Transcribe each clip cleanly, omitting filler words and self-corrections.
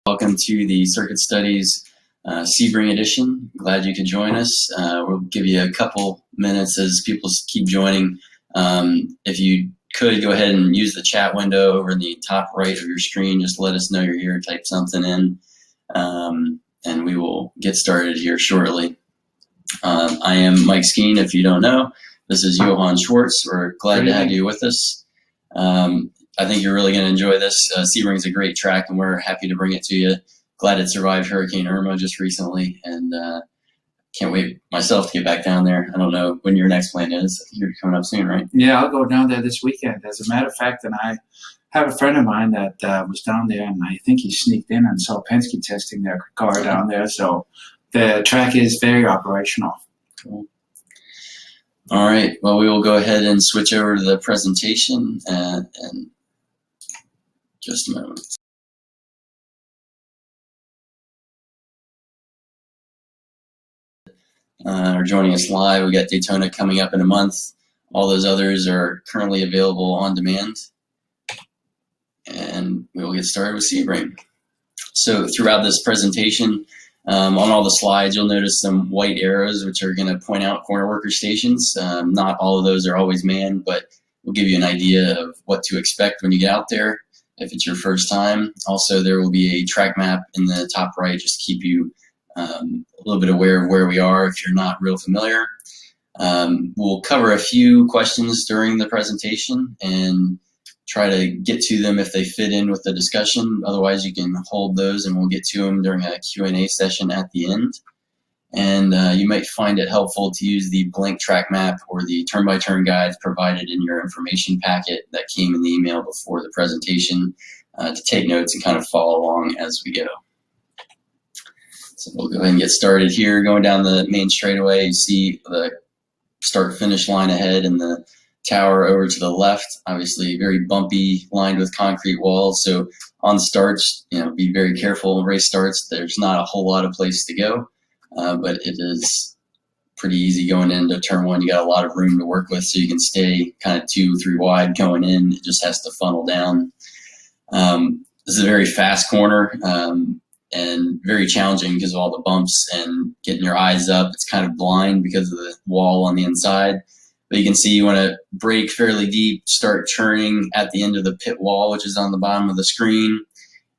Welcome to the Circuit Studies Sebring edition. Glad you could join us. We'll give you a couple minutes as people keep joining. If you could go ahead and use the chat window over in the top right of your screen, just let us know you're here, type something in, and we will get started here shortly. I am Mike Skeen, if you don't know. This is Johann Schwartz. We're glad to have you with us. I think you're really going to enjoy this. Sebring's a great track, and we're happy to bring it to you. Glad it survived Hurricane Irma just recently, and can't wait myself to get back down there. I don't know when your next plan is. You're coming up soon, right? Yeah, I'll go down there this weekend. As a matter of fact, and I have a friend of mine that was down there, and I think he sneaked in and saw Penske testing their car down there. So the track is very operational. Cool. All right. Well, we will go ahead and switch over to the presentation and just a moment. Are joining us live. We got Daytona coming up in a month. All those others are currently available on demand. And we will get started with Sebring. So throughout this presentation, on all the slides, you'll notice some white arrows, which are going to point out corner worker stations. Not all of those are always manned, but we'll give you an idea of what to expect when you get out there if it's your first time. Also, there will be a track map in the top right, just to keep you a little bit aware of where we are if you're not real familiar. We'll cover a few questions during the presentation and try to get to them if they fit in with the discussion. Otherwise, you can hold those and we'll get to them during a Q&A session at the end. And you might find it helpful to use the blank track map or the turn-by-turn guides provided in your information packet that came in the email before the presentation to take notes and kind of follow along as we go. So we'll go ahead and get started here. Going down the main straightaway, you see the start-finish line ahead and the tower over to the left. Obviously very bumpy, lined with concrete walls. So on starts, be very careful. Race starts, there's not a whole lot of place to go, but it is pretty easy going into turn one. You got a lot of room to work with, so you can stay kind of 2-3 wide going in. It just has to funnel down. This is a very fast corner and very challenging because of all the bumps and getting your eyes up. It's kind of blind because of the wall on the inside. But you can see you want to brake fairly deep, start turning at the end of the pit wall, which is on the bottom of the screen.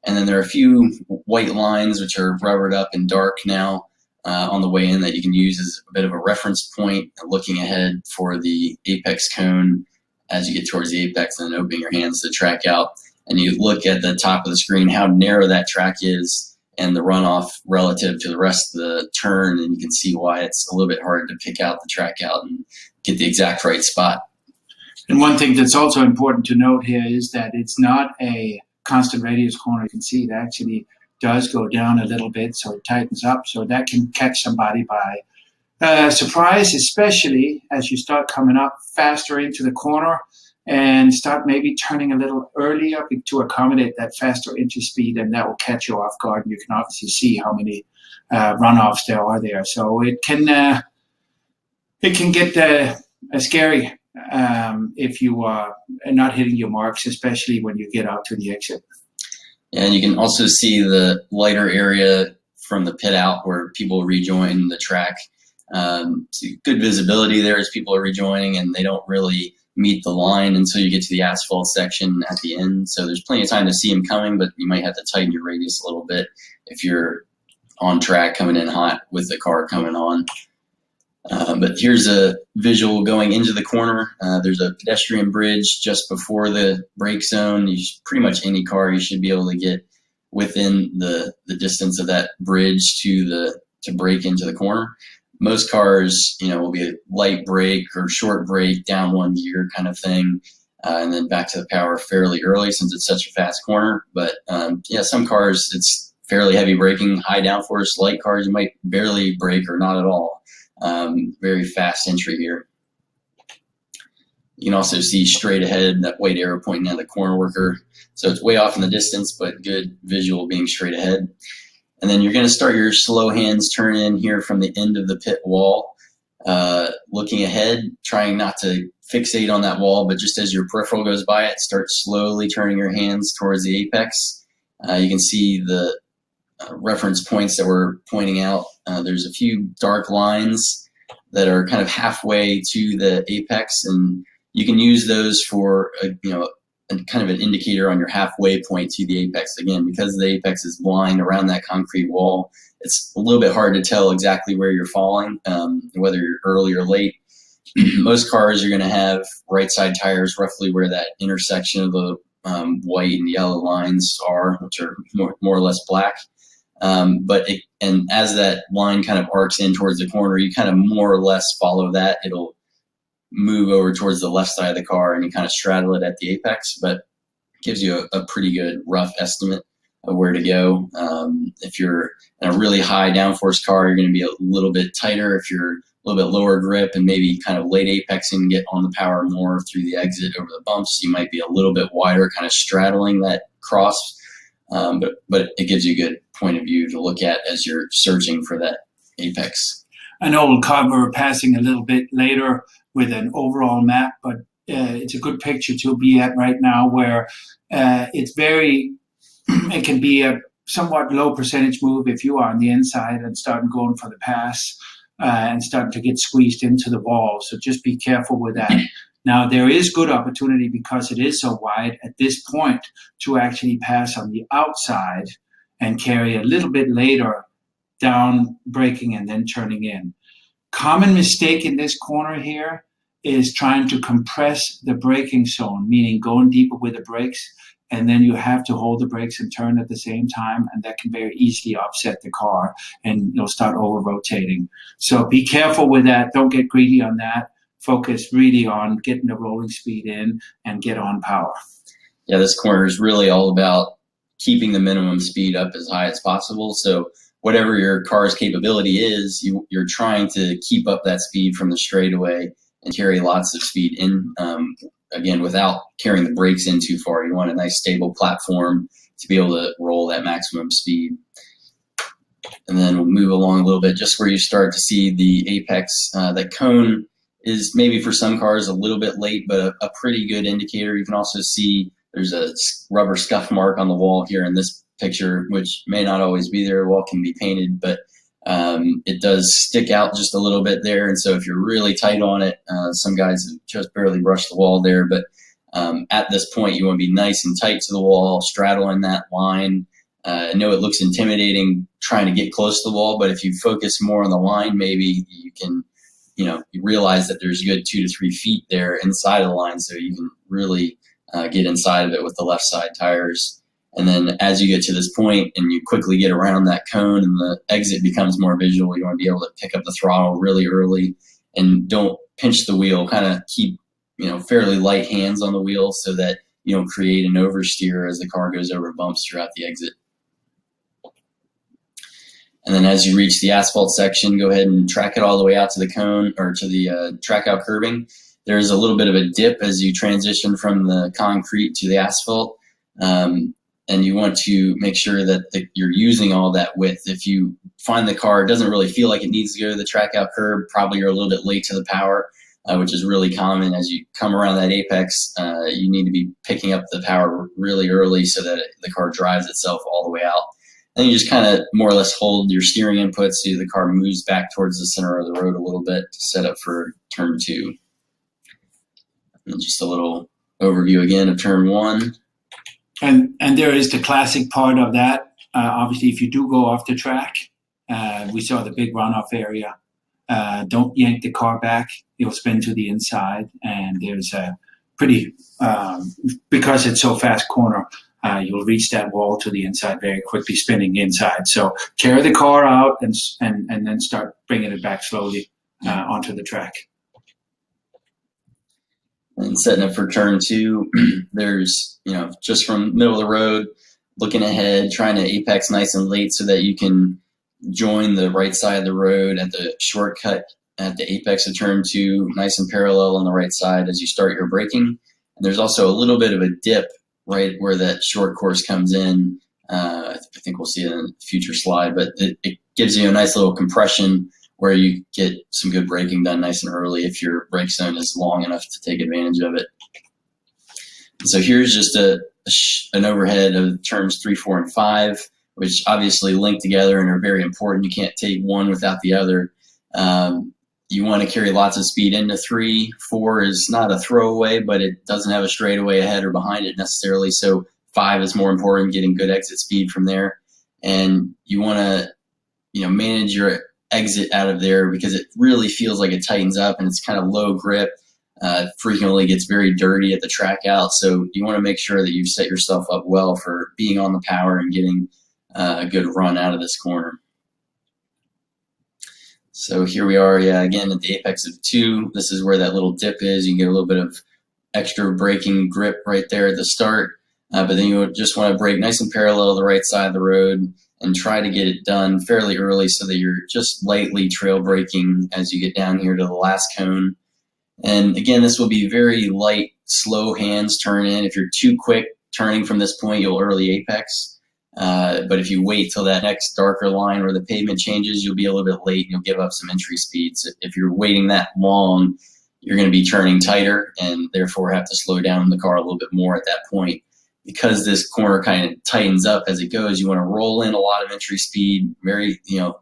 And then there are a few white lines, which are rubbered up and dark now on the way in, that you can use as a bit of a reference point, looking ahead for the apex cone as you get towards the apex, and then opening your hands to track out. And you look at the top of the screen, how narrow that track is and the runoff relative to the rest of the turn, and you can see why it's a little bit hard to pick out the track out and get the exact right spot. And one thing that's also important to note here is that it's not a constant radius corner. You can see it actually does go down a little bit, so it tightens up, so that can catch somebody by surprise, especially as you start coming up faster into the corner and start maybe turning a little earlier to accommodate that faster entry speed, and that will catch you off guard. And you can obviously see how many runoffs there are there. So it can get scary if you are not hitting your marks, especially when you get out to the exit. And you can also see the lighter area from the pit out where people rejoin the track. So good visibility there as people are rejoining, and they don't really meet the line until you get to the asphalt section at the end. So there's plenty of time to see them coming, but you might have to tighten your radius a little bit if you're on track coming in hot with the car coming on. But here's a visual going into the corner. There's a pedestrian bridge just before the brake zone. Pretty much any car, you should be able to get within the distance of that bridge to brake into the corner. Most cars, will be a light brake or short brake, down one gear kind of thing, and then back to the power fairly early since it's such a fast corner. But some cars, it's fairly heavy braking, high downforce. Light cars, you might barely brake or not at all. Very fast entry here. You can also see straight ahead that white arrow pointing at the corner worker. So it's way off in the distance, but good visual being straight ahead. And then you're going to start your slow hands turn in here from the end of the pit wall, looking ahead, trying not to fixate on that wall, but just as your peripheral goes by it, start slowly turning your hands towards the apex. You can see the reference points that we're pointing out. There's a few dark lines that are kind of halfway to the apex, and you can use those for kind of an indicator on your halfway point to the apex. Again, because the apex is blind around that concrete wall, it's a little bit hard to tell exactly where you're falling, whether you're early or late. Most cars are going to have right side tires roughly where that intersection of the white and yellow lines are, which are more or less black. And as that line kind of arcs in towards the corner, you kind of more or less follow that. It'll move over towards the left side of the car, and you kind of straddle it at the apex, but it gives you a pretty good rough estimate of where to go. If you're in a really high downforce car, you're going to be a little bit tighter. If you're a little bit lower grip and maybe kind of late apexing, get on the power more through the exit over the bumps, you might be a little bit wider, kind of straddling that cross. But it gives you a good point of view to look at as you're searching for that apex. I know we'll cover passing a little bit later with an overall map, but it's a good picture to be at right now, where it can be a somewhat low percentage move if you are on the inside and starting going for the pass and starting to get squeezed into the wall. So just be careful with that. Now, there is good opportunity because it is so wide at this point to actually pass on the outside and carry a little bit later down, braking, and then turning in. Common mistake in this corner here is trying to compress the braking zone, meaning going deeper with the brakes, and then you have to hold the brakes and turn at the same time, and that can very easily upset the car, and you'll start over-rotating. So be careful with that. Don't get greedy on that. Focus really on getting the rolling speed in and get on power. Yeah, this corner is really all about keeping the minimum speed up as high as possible. So whatever your car's capability is, you're trying to keep up that speed from the straightaway and carry lots of speed in, again, without carrying the brakes in too far. You want a nice stable platform to be able to roll that maximum speed. And then we'll move along a little bit, just where you start to see the apex. That cone is maybe for some cars a little bit late, but a pretty good indicator. You can also see there's a rubber scuff mark on the wall here in this picture, which may not always be there. The wall can be painted, but it does stick out just a little bit there. And so if you're really tight on it, some guys have just barely brushed the wall there, but at this point you want to be nice and tight to the wall, straddling that line. I know it looks intimidating trying to get close to the wall, but if you focus more on the line, maybe you can, you realize that there's a good 2 to 3 feet there inside of the line, so you can really get inside of it with the left side tires. And then as you get to this point and you quickly get around that cone and the exit becomes more visual, you want to be able to pick up the throttle really early and don't pinch the wheel. Kind of keep, fairly light hands on the wheel so that you don't create an oversteer as the car goes over bumps throughout the exit. And then as you reach the asphalt section, go ahead and track it all the way out to the cone or to the track out curbing. There's a little bit of a dip as you transition from the concrete to the asphalt. And you want to make sure that you're using all that width. If you find the car doesn't really feel like it needs to go to the track out curb, probably you're a little bit late to the power, which is really common. As you come around that apex, you need to be picking up the power really early so that the car drives itself all the way out. And you just kind of more or less hold your steering input so the car moves back towards the center of the road a little bit to set up for turn 2. And just a little overview again of turn 1. And there is the classic part of that. Obviously, if you do go off the track, we saw the big runoff area. Don't yank the car back. You'll spin to the inside. And there's a pretty, because it's so fast corner, you'll reach that wall to the inside very quickly, spinning inside. So carry the car out and then start bringing it back slowly onto the track. And setting up for turn 2, there's, just from middle of the road, looking ahead, trying to apex nice and late so that you can join the right side of the road at the shortcut at the apex of turn 2, nice and parallel on the right side as you start your braking. And there's also a little bit of a dip right where that short course comes in. I think we'll see it in a future slide, but it gives you a nice little compression where you get some good braking done nice and early if your brake zone is long enough to take advantage of it. So here's just an overhead of turns 3, 4, and 5 which obviously link together and are very important. You can't take one without the other. You want to carry lots of speed into 3. 4 is not a throwaway, but it doesn't have a straightaway ahead or behind it necessarily. So 5 is more important, getting good exit speed from there. And you want to, manage your exit out of there because it really feels like it tightens up and it's kind of low grip. Frequently gets very dirty at the track out. So you want to make sure that you set yourself up well for being on the power and getting a good run out of this corner. So here we are, again at the apex of 2. This is where that little dip is. You can get a little bit of extra braking grip right there at the start. But then you just want to brake nice and parallel to the right side of the road and try to get it done fairly early so that you're just lightly trail braking as you get down here to the last cone. And again, this will be very light, slow hands turn in. If you're too quick turning from this point, you'll early apex. But if you wait till that next darker line where the pavement changes, you'll be a little bit late and you'll give up some entry speeds. If you're waiting that long, you're going to be turning tighter and therefore have to slow down the car a little bit more at that point. Because this corner kind of tightens up as it goes, you want to roll in a lot of entry speed, very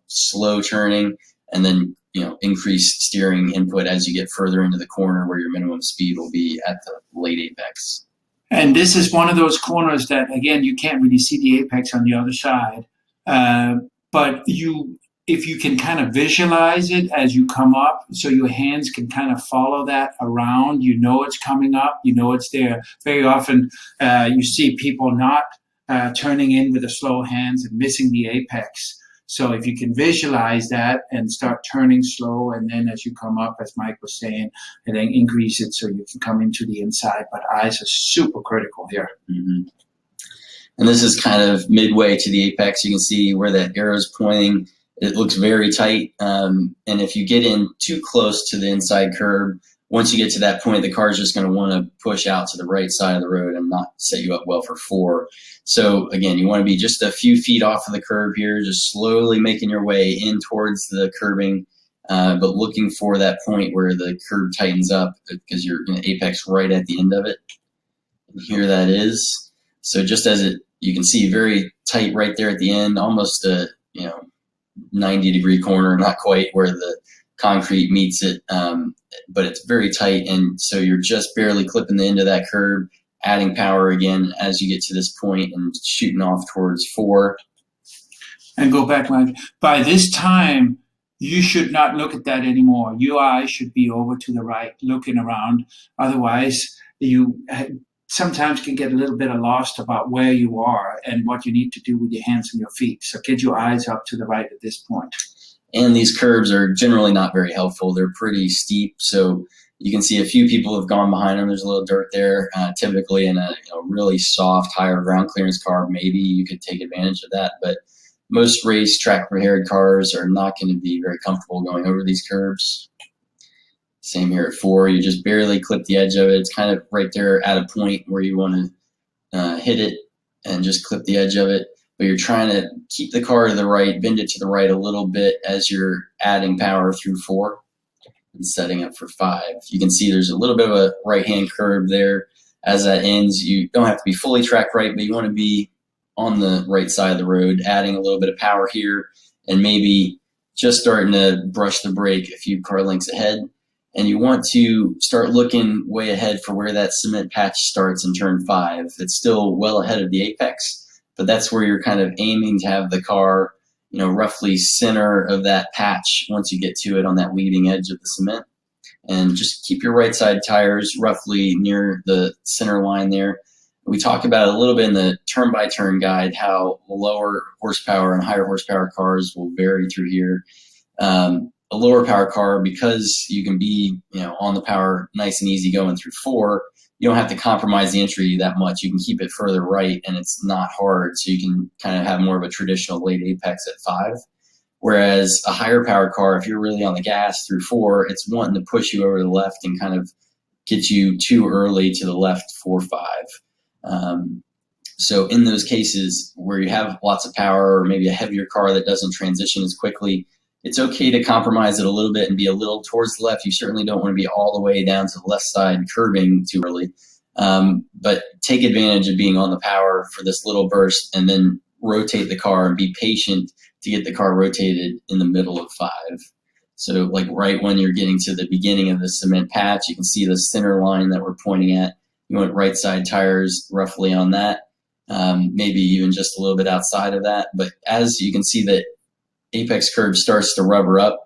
slow turning, and then increase steering input as you get further into the corner where your minimum speed will be at the late apex. And this is one of those corners that, again, you can't really see the apex on the other side. But if you can kind of visualize it as you come up, so your hands can kind of follow that around, it's coming up, it's there. Very often you see people not turning in with the slow hands and missing the apex. So if you can visualize that and start turning slow, and then as you come up, as Mike was saying, and then increase it so you can come into the inside. But eyes are super critical here. Mm-hmm. And this is kind of midway to the apex. You can see where that arrow is pointing. It looks very tight. And if you get in too close to the inside curb, once you get to that point, the car is just going to want to push out to the right side of the road and not set you up well for 4. So again, you want to be just a few feet off of the curb here, just slowly making your way in towards the curbing, but looking for that point where the curb tightens up because you're going to apex right at the end of it. And here that is. So just as you can see very tight right there at the end, almost a 90-degree corner, not quite where the concrete meets it, but it's very tight, and so you're just barely clipping the end of that curb, adding power again as you get to this point and shooting off towards 4. And go back, Mike. By this time, you should not look at that anymore. Your eyes should be over to the right, looking around. Otherwise, you sometimes can get a little bit lost about where you are and what you need to do with your hands and your feet. So get your eyes up to the right at this point. And these curbs are generally not very helpful. They're pretty steep, so you can see a few people have gone behind them. There's a little dirt there. Typically in a really soft, higher ground clearance car, maybe you could take advantage of that. But most race track prepared cars are not going to be very comfortable going over these curbs. Same here at 4. You just barely clip the edge of it. It's kind of right there at a point where you want to hit it and just clip the edge of it. But you're trying to keep the car to the right, bend it to the right a little bit as you're adding power through 4 and setting up for 5. You can see there's a little bit of a right-hand curve there. As that ends, you don't have to be fully track right, but you want to be on the right side of the road, adding a little bit of power here and maybe just starting to brush the brake a few car lengths ahead. And you want to start looking way ahead for where that cement patch starts in turn 5. It's still well ahead of the apex, but that's where you're kind of aiming to have the car, roughly center of that patch once you get to it on that leading edge of the cement. And just keep your right side tires roughly near the center line there. We talk about a little bit in the turn-by-turn guide how lower horsepower and higher horsepower cars will vary through here. A lower power car, because you can be on the power nice and easy going through 4, you don't have to compromise the entry that much. You can keep it further right and it's not hard, so you can kind of have more of a traditional late apex at 5. Whereas a higher power car, if you're really on the gas through 4, it's wanting to push you over to the left and kind of get you too early to the left for 5. So in those cases where you have lots of power or maybe a heavier car that doesn't transition as quickly, it's okay to compromise it a little bit and be a little towards the left. You certainly don't want to be all the way down to the left side curbing too early. But take advantage of being on the power for this little burst and then rotate the car and be patient to get the car rotated in the middle of 5. So like right when you're getting to the beginning of the cement patch, you can see the center line that we're pointing at. You want right side tires roughly on that, maybe even just a little bit outside of that. But as you can see that apex curve starts to rubber up,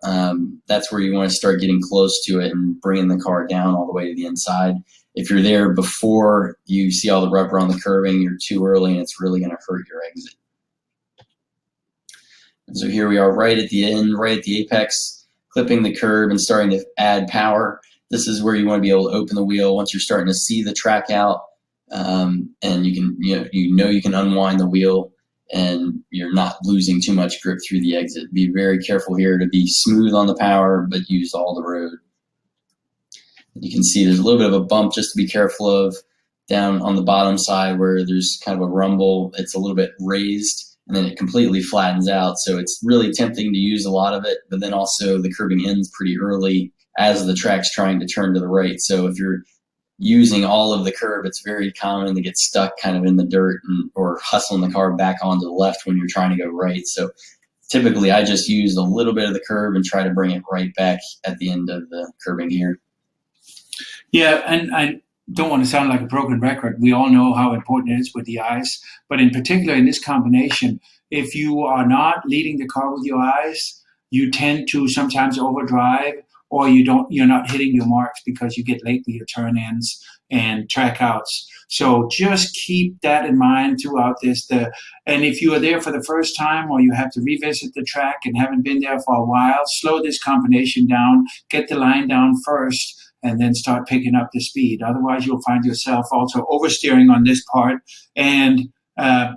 that's where you want to start getting close to it and bringing the car down all the way to the inside. If you're there before you see all the rubber on the curbing, you're too early and it's really going to hurt your exit. And so here we are right at the end, right at the apex, clipping the curb and starting to add power. This is where you want to be able to open the wheel once you're starting to see the track out, and you know you can unwind the wheel and you're not losing too much grip through the exit. Be very careful here to be smooth on the power, but use all the road. You can see there's a little bit of a bump just to be careful of down on the bottom side where there's kind of a rumble. It's a little bit raised and then it completely flattens out. So it's really tempting to use a lot of it, but then also the curbing ends pretty early as the track's trying to turn to the right. So if you're using all of the curb, it's very common to get stuck kind of in the dirt or hustling the car back onto the left when you're trying to go right. So typically I just use a little bit of the curb and try to bring it right back at the end of the curbing here. Yeah, and I don't want to sound like a broken record. We all know how important it is with the eyes, but in particular in this combination, if you are not leading the car with your eyes, you tend to sometimes overdrive, or you're not hitting your marks because you get late with your turn-ins and track outs. So just keep that in mind throughout this. And if you are there for the first time or you have to revisit the track and haven't been there for a while, slow this combination down, get the line down first, and then start picking up the speed. Otherwise, you'll find yourself also oversteering on this part, and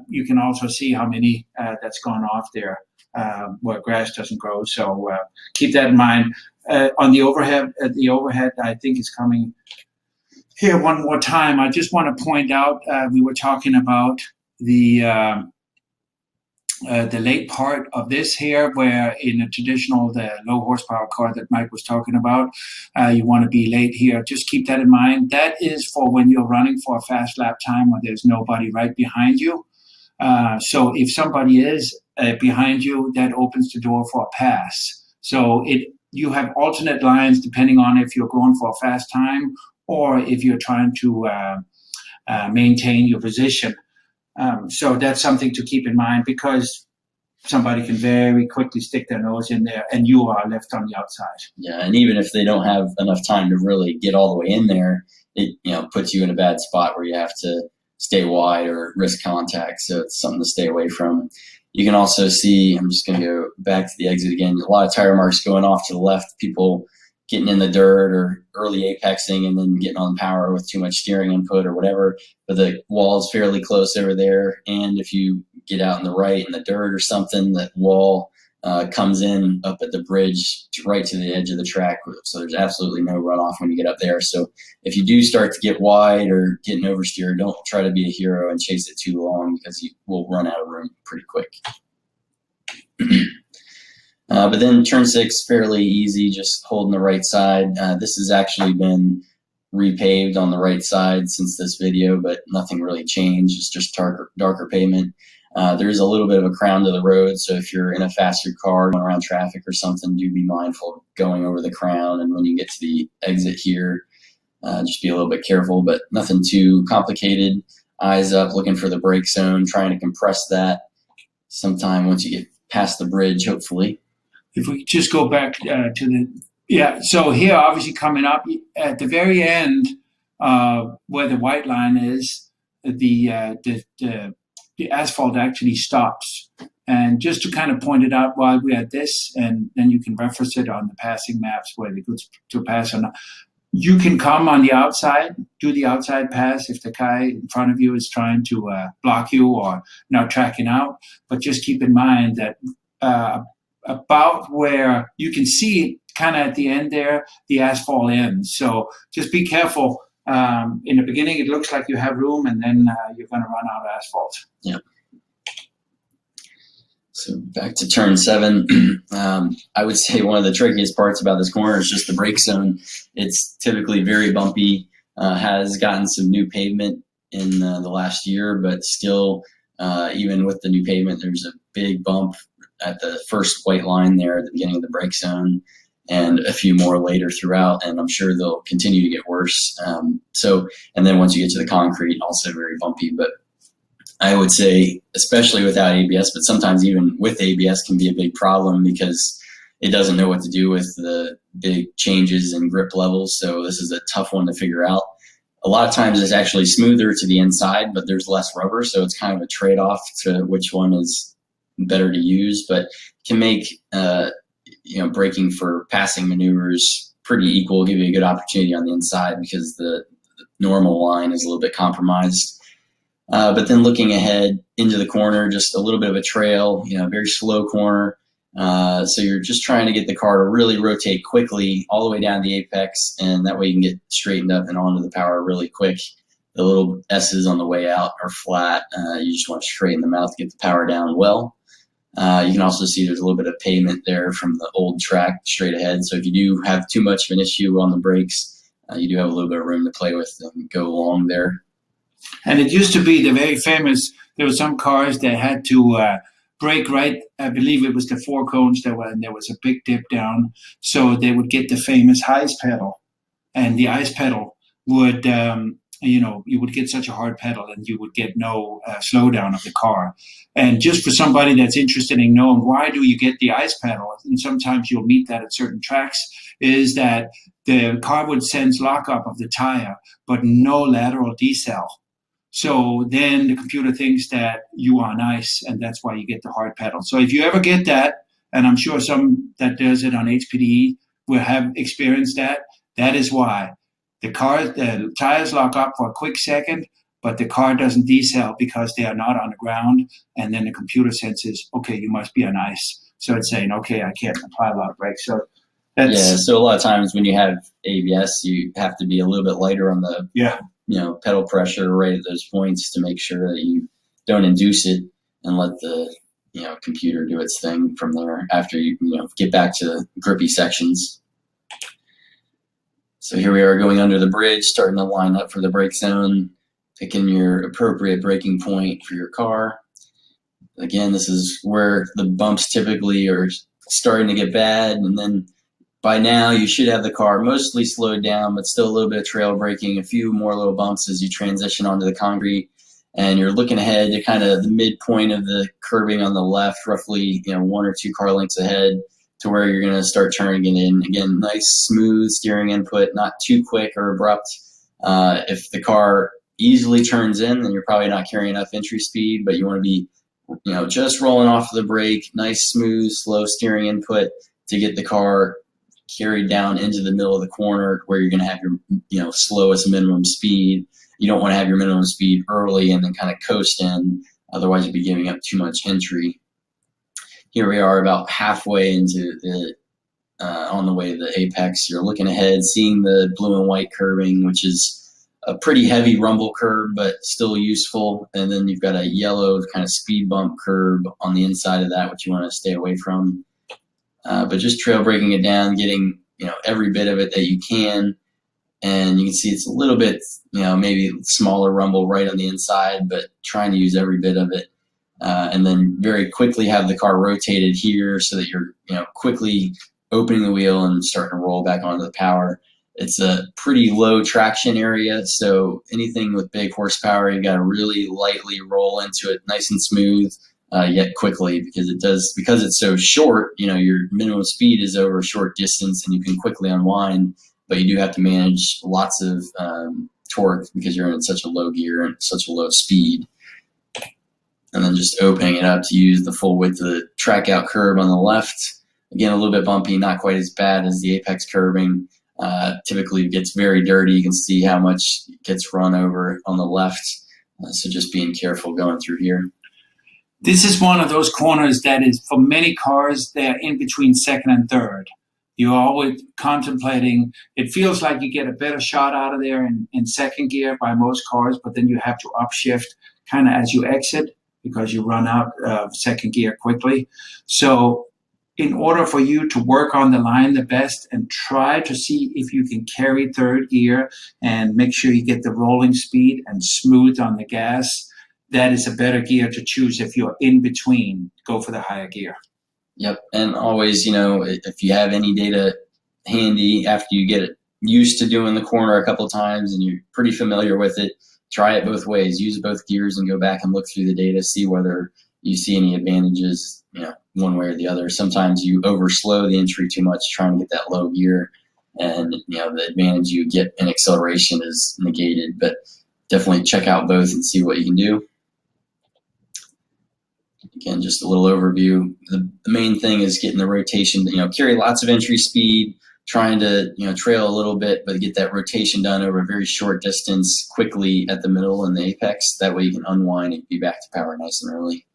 you can also see how many that's gone off there where grass doesn't grow. So keep that in mind. On the overhead, I think is coming here one more time. I just want to point out we were talking about the late part of this here, where in a the low horsepower car that Mike was talking about, you want to be late here. Just keep that in mind. That is for when you're running for a fast lap time when there's nobody right behind you. So if somebody is behind you, that opens the door for a pass. So you have alternate lines depending on if you're going for a fast time or if you're trying to maintain your position. So that's something to keep in mind, because somebody can very quickly stick their nose in there and you are left on the outside. Yeah, and even if they don't have enough time to really get all the way in there, it puts you in a bad spot where you have to stay wide or risk contact. So it's something to stay away from. You can also see, I'm just going to go back to the exit again, a lot of tire marks going off to the left, people getting in the dirt or early apexing and then getting on power with too much steering input or whatever. But the wall is fairly close over there. And if you get out in the right in the dirt or something, that wall comes in up at the bridge right to the edge of the track. So there's absolutely no runoff when you get up there. So if you do start to get wide or get an oversteer, don't try to be a hero and chase it too long, because you will run out of room pretty quick. But then turn 6, fairly easy, just holding the right side. This has actually been repaved on the right side since this video, but nothing really changed. It's just darker pavement. There is a little bit of a crown to the road, so if you're in a faster car going around traffic or something, do be mindful of going over the crown. And when you get to the exit here, just be a little bit careful, but nothing too complicated. Eyes up, looking for the brake zone, trying to compress that sometime once you get past the bridge, hopefully. If we just go back so here obviously coming up at the very end where the white line is, the asphalt actually stops. And just to kind of point it out while we're at this, and then you can reference it on the passing maps where it goes to pass or not. You can come on the outside, do the outside pass if the guy in front of you is trying to block you or not tracking out. But just keep in mind that about where you can see kind of at the end there, the asphalt ends. So just be careful. In the beginning, it looks like you have room, and then you're going to run out of asphalt. Yeah. So back to turn 7. I would say one of the trickiest parts about this corner is just the brake zone. It's typically very bumpy, has gotten some new pavement in the last year, but still Even with the new pavement, there's a big bump at the first white line there at the beginning of the brake zone, and a few more later throughout, and I'm sure they'll continue to get worse. And then once you get to the concrete, also very bumpy. But I would say, especially without ABS, but sometimes even with ABS can be a big problem because it doesn't know what to do with the big changes in grip levels. So this is a tough one to figure out. A lot of times it's actually smoother to the inside, but there's less rubber. So it's kind of a trade-off to which one is better to use, but can make, braking for passing maneuvers pretty equal, give you a good opportunity on the inside because the normal line is a little bit compromised. But then looking ahead into the corner, just a little bit of a trail, very slow corner. So you're just trying to get the car to really rotate quickly all the way down the apex, and that way you can get straightened up and onto the power really quick. The little S's on the way out are flat. You just want to straighten them out to get the power down well. You can also see there's a little bit of pavement there from the old track straight ahead. So if you do have too much of an issue on the brakes, you do have a little bit of room to play with and go along there. And it used to be the very famous, there were some cars that had to brake right, I believe it was the four cones and there was a big dip down. So they would get the famous ice pedal. And the ice pedal would, you would get such a hard pedal and you would get no slowdown of the car. And just for somebody that's interested in knowing why do you get the ice pedal, and sometimes you'll meet that at certain tracks, is that the car would sense lockup of the tire, but no lateral decel. So then the computer thinks that you are on ice, and that's why you get the hard pedal. So if you ever get that, and I'm sure some that does it on HPDE will have experienced that, that is why. The tires lock up for a quick second, but the car doesn't decel because they are not on the ground, and then the computer senses, okay, you must be on ice. So it's saying, okay, I can't apply a lot of brakes. So so a lot of times when you have ABS, you have to be a little bit lighter on the pedal pressure right at those points to make sure that you don't induce it and let the computer do its thing from there after you get back to grippy sections. So here we are going under the bridge, starting to line up for the brake zone, picking your appropriate braking point for your car. Again, this is where the bumps typically are starting to get bad, and then by now you should have the car mostly slowed down, but still a little bit of trail braking, a few more little bumps as you transition onto the concrete, and you're looking ahead to kind of the midpoint of the curbing on the left, roughly 1 or 2 car lengths ahead, to where you're going to start turning it in. Again, nice smooth steering input, not too quick or abrupt. If the car easily turns in, then you're probably not carrying enough entry speed, but you want to be just rolling off the brake, nice smooth slow steering input to get the car carried down into the middle of the corner where you're going to have your slowest minimum speed. You don't want to have your minimum speed early and then kind of coast in, otherwise you'd be giving up too much entry. Here we are about halfway into the on the way to the apex. You're looking ahead, seeing the blue and white curbing, which is a pretty heavy rumble curb, but still useful. And then you've got a yellow kind of speed bump curb on the inside of that, which you want to stay away from. But just trail braking it down, getting every bit of it that you can. And you can see it's a little bit, maybe smaller rumble right on the inside, but trying to use every bit of it. And then very quickly have the car rotated here so that you're quickly opening the wheel and starting to roll back onto the power. It's a pretty low traction area, so anything with big horsepower, you got to really lightly roll into it, nice and smooth, yet quickly, because it's so short. Your minimum speed is over a short distance, and you can quickly unwind, but you do have to manage lots of torque because you're in such a low gear and such a low speed. And then just opening it up to use the full width of the track out curve on the left. Again, a little bit bumpy, not quite as bad as the apex curbing. Typically it gets very dirty. You can see how much gets run over on the left. So just being careful going through here. This is one of those corners that is, for many cars, they're in between second and third. You're always contemplating. It feels like you get a better shot out of there in second gear by most cars, but then you have to upshift kind of as you exit because you run out of second gear quickly. So in order for you to work on the line the best and try to see if you can carry third gear and make sure you get the rolling speed and smooth on the gas, that is a better gear to choose. If you're in between, go for the higher gear. Yep, and always, if you have any data handy after you get it used to doing the corner a couple times and you're pretty familiar with it, try it both ways. Use both gears and go back and look through the data, see whether you see any advantages, one way or the other. Sometimes you overslow the entry too much trying to get that low gear, and the advantage you get in acceleration is negated. But definitely check out both and see what you can do. Again, just a little overview. The main thing is getting the rotation, carry lots of entry speed, trying to, trail a little bit, but get that rotation done over a very short distance quickly at the middle and the apex. That way you can unwind and be back to power nice and early.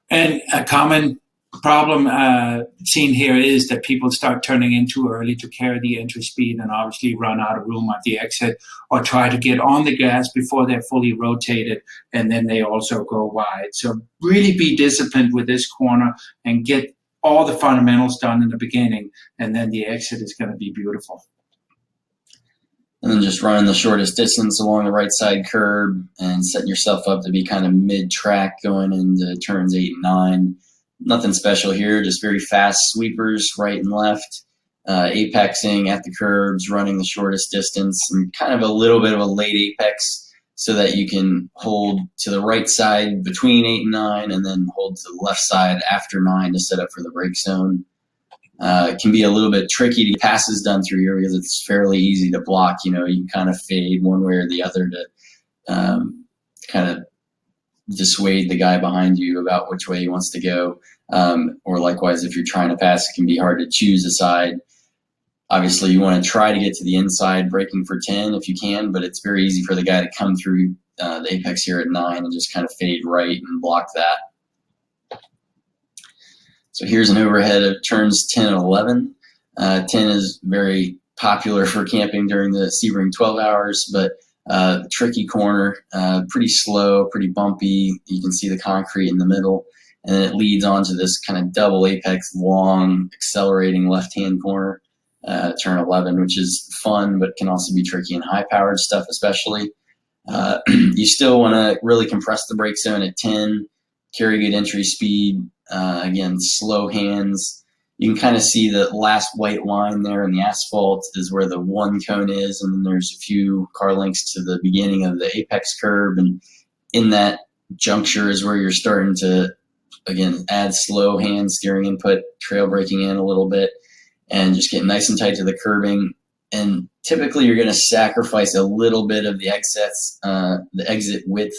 And a common problem seen here is that people start turning in too early to carry the entry speed and obviously run out of room at the exit, or try to get on the gas before they're fully rotated, and then they also go wide. So really be disciplined with this corner and get all the fundamentals done in the beginning, and then the exit is going to be beautiful. And then just running the shortest distance along the right side curb and setting yourself up to be kind of mid-track going into turns 8 and 9. Nothing special here, just very fast sweepers right and left, apexing at the curbs, running the shortest distance, and kind of a little bit of a late apex so that you can hold to the right side between 8 and 9 and then hold to the left side after 9 to set up for the brake zone. It can be a little bit tricky to get passes done through here because it's fairly easy to block. You can kind of fade one way or the other to kind of dissuade the guy behind you about which way he wants to go. Or likewise, if you're trying to pass, it can be hard to choose a side. Obviously, you want to try to get to the inside, braking for 10 if you can, but it's very easy for the guy to come through the apex here at 9 and just kind of fade right and block that. So here's an overhead of turns 10 and 11. 10 is very popular for camping during the Sebring 12 hours, but tricky corner, pretty slow, pretty bumpy. You can see the concrete in the middle, and then it leads onto this kind of double apex, long, accelerating left-hand corner, turn 11, which is fun, but can also be tricky in high-powered stuff especially. You still want to really compress the brake zone at 10, carry good entry speed, again, slow hands. You can kind of see the last white line there in the asphalt is where the one cone is, and then there's a few car lengths to the beginning of the apex curb, and in that juncture is where you're starting to, again, add slow hand steering input, trail braking in a little bit, and just get nice and tight to the curbing. And typically you're going to sacrifice a little bit of the exit width.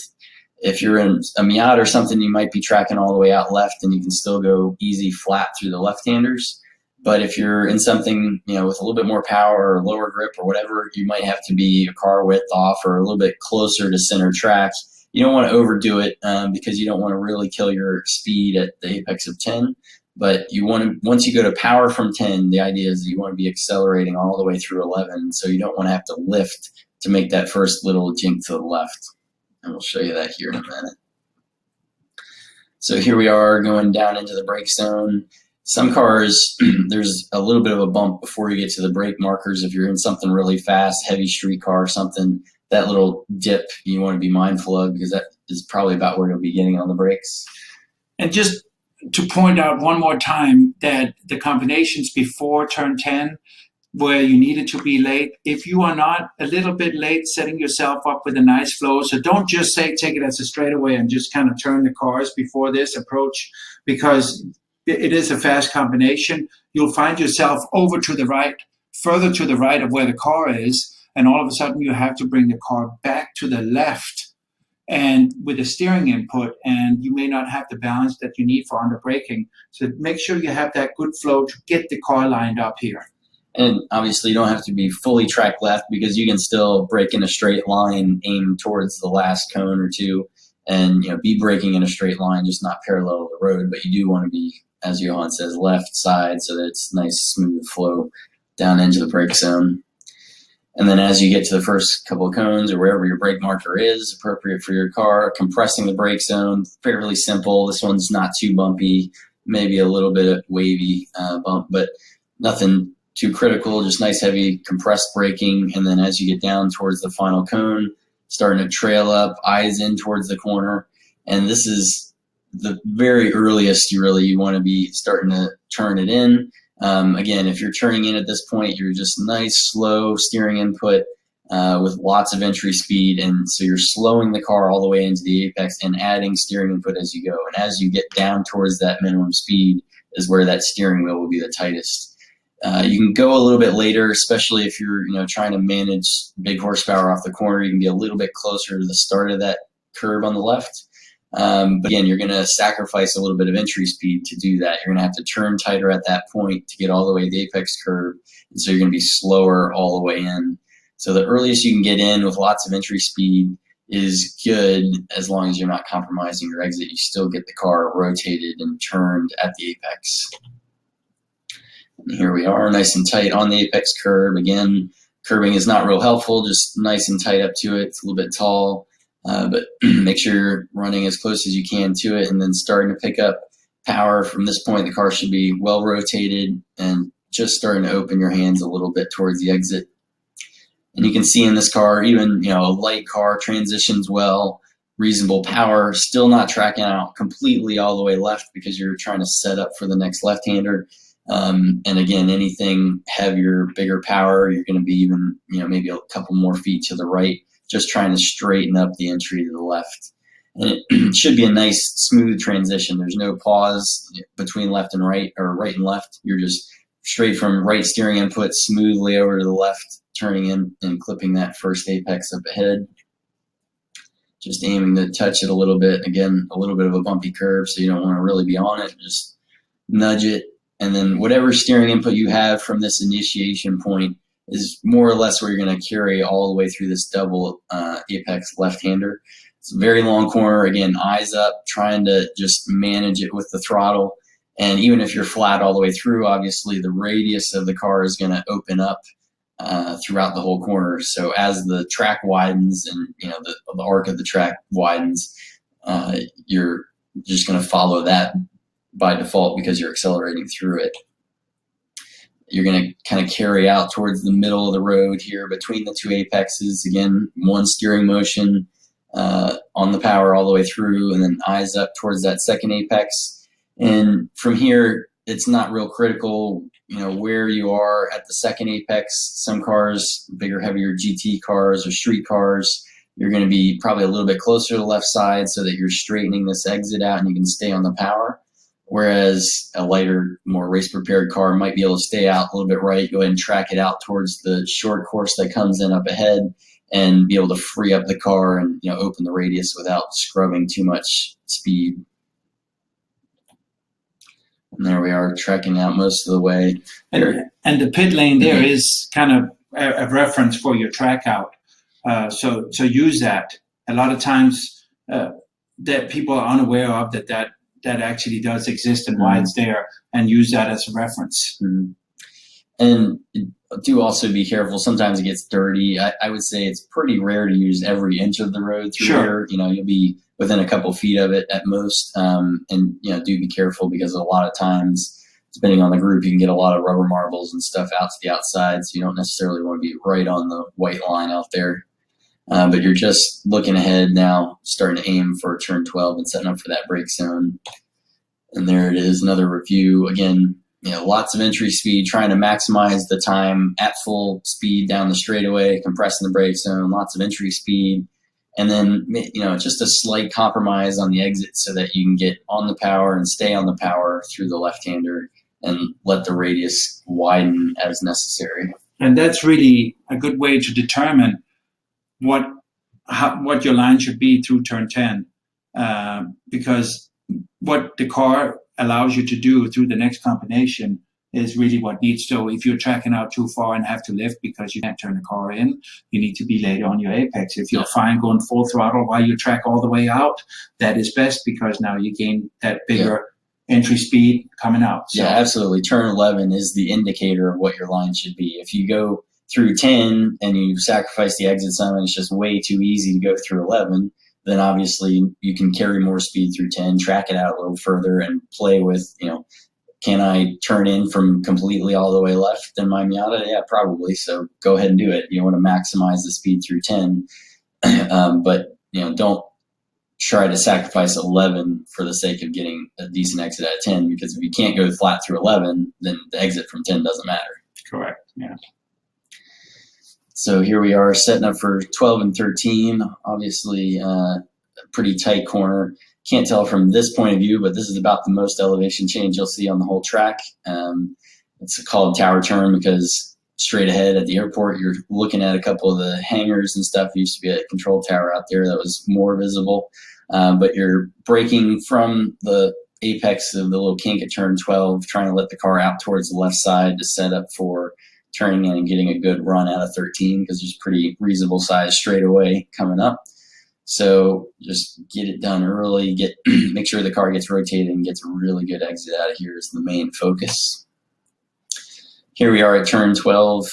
If you're in a Miata or something, you might be tracking all the way out left and you can still go easy flat through the left-handers. But if you're in something, with a little bit more power or lower grip or whatever, you might have to be a car width off or a little bit closer to center track. You don't want to overdo it because you don't want to really kill your speed at the apex of 10. But you want to, once you go to power from 10, the idea is that you want to be accelerating all the way through 11. So you don't want to have to lift to make that first little jink to the left. And we'll show you that here in a minute. So here we are going down into the brake zone. Some cars, there's a little bit of a bump before you get to the brake markers. If you're in something really fast, heavy street car or something, that little dip you want to be mindful of because that is probably about where you'll be getting on the brakes. And just to point out one more time that the combinations before turn 10, where you needed to be late, if you are not a little bit late, setting yourself up with a nice flow. So don't just say take it as a straightaway and just kind of turn the cars before this approach, because it is a fast combination. You'll find yourself over to the right, further to the right of where the car is, and all of a sudden you have to bring the car back to the left and with a steering input, and you may not have the balance that you need for under braking. So make sure you have that good flow to get the car lined up here. And obviously you don't have to be fully track left because you can still brake in a straight line, aim towards the last cone or two, and be braking in a straight line, just not parallel to the road. But you do want to be, as Johan says, left side so that it's nice, smooth flow down into the brake zone. And then as you get to the first couple of cones or wherever your brake marker is appropriate for your car, compressing the brake zone, fairly simple. This one's not too bumpy, maybe a little bit of wavy bump, but nothing too critical, just nice heavy compressed braking. And then as you get down towards the final cone, starting to trail up, eyes in towards the corner, And this is the very earliest you want to be starting to turn it in. Again, if you're turning in at this point, you're just nice, slow steering input with lots of entry speed. And so you're slowing the car all the way into the apex and adding steering input as you go. And as you get down towards that minimum speed is where that steering wheel will be the tightest. You can go a little bit later, especially if you're trying to manage big horsepower off the corner. You can be a little bit closer to the start of that curve on the left. But again, you're going to sacrifice a little bit of entry speed to do that. You're going to have to turn tighter at that point to get all the way to the apex curve. And so you're going to be slower all the way in. So the earliest you can get in with lots of entry speed is good, as long as you're not compromising your exit. You still get the car rotated and turned at the apex. And here we are, nice and tight on the apex curve. Again, curbing is not real helpful, just nice and tight up to it. It's a little bit tall. But make sure you're running as close as you can to it, and then starting to pick up power. From this point, the car should be well rotated and just starting to open your hands a little bit towards the exit. And you can see in this car, even a light car transitions well, reasonable power, still not tracking out completely all the way left because you're trying to set up for the next left-hander. And again, anything heavier, bigger power, you're going to be even maybe a couple more feet to the right, just trying to straighten up the entry to the left. And it should be a nice, smooth transition. There's no pause between left and right, or right and left. You're just straight from right steering input smoothly over to the left, turning in and clipping that first apex up ahead. Just aiming to touch it a little bit. Again, a little bit of a bumpy curve, so you don't want to really be on it. Just nudge it. And then whatever steering input you have from this initiation point is more or less where you're going to carry all the way through this double apex left-hander. It's a very long corner. Again, eyes up, trying to just manage it with the throttle. And even if you're flat all the way through, obviously the radius of the car is going to open up throughout the whole corner. So as the track widens and the arc of the track widens, you're just going to follow that by default because you're accelerating through it. You're going to kind of carry out towards the middle of the road here between the two apexes. Again, one steering motion on the power all the way through, and then eyes up towards that second apex. And from here, it's not real critical, where you are at the second apex. Some cars, bigger, heavier GT cars or street cars, you're going to be probably a little bit closer to the left side so that you're straightening this exit out and you can stay on the power. Whereas a lighter, more race-prepared car might be able to stay out a little bit right, go ahead and track it out towards the short course that comes in up ahead, and be able to free up the car and open the radius without scrubbing too much speed. And there we are, tracking out most of the way. And the pit lane there is kind of a reference for your track out. So use that. A lot of times that people are unaware of that actually does exist and why it's there, and use that as a reference. And do also be careful. Sometimes it gets dirty. I would say it's pretty rare to use every inch of the road through here. You'll be within a couple feet of it at most. And do be careful, because a lot of times, depending on the group, you can get a lot of rubber marbles and stuff out to the outside. So you don't necessarily want to be right on the white line out there. But you're just looking ahead now, starting to aim for turn 12 and setting up for that brake zone. And there it is, another review. Again, lots of entry speed, trying to maximize the time at full speed down the straightaway, compressing the brake zone, lots of entry speed. And then, just a slight compromise on the exit so that you can get on the power and stay on the power through the left-hander and let the radius widen as necessary. And that's really a good way to determine what your line should be through turn 10, because what the car allows you to do through the next combination is really what needs. So if you're tracking out too far and have to lift because you can't turn the car in, you need to be later on your apex. If you're fine going full throttle while you track all the way out, that is best, because now you gain that bigger entry speed coming out. So. Yeah, absolutely. Turn 11 is the indicator of what your line should be. If you go through 10 and you sacrifice the exit some and it's just way too easy to go through 11, then obviously you can carry more speed through 10, track it out a little further, and play with, can I turn in from completely all the way left in my Miata? Yeah, probably. So go ahead and do it. You want to maximize the speed through 10, but don't try to sacrifice 11 for the sake of getting a decent exit at 10, because if you can't go flat through 11, then the exit from 10 doesn't matter. Correct. Yeah. So here we are setting up for 12 and 13. Obviously, a pretty tight corner. Can't tell from this point of view, but this is about the most elevation change you'll see on the whole track. It's called tower turn because straight ahead at the airport, you're looking at a couple of the hangars and stuff. There used to be a control tower out there that was more visible, but you're braking from the apex of the little kink at turn 12, trying to let the car out towards the left side to set up for turning in and getting a good run out of 13, because there's pretty reasonable size straightaway coming up. So just get it done early, make sure the car gets rotated and gets a really good exit out of here is the main focus. Here we are at turn 12,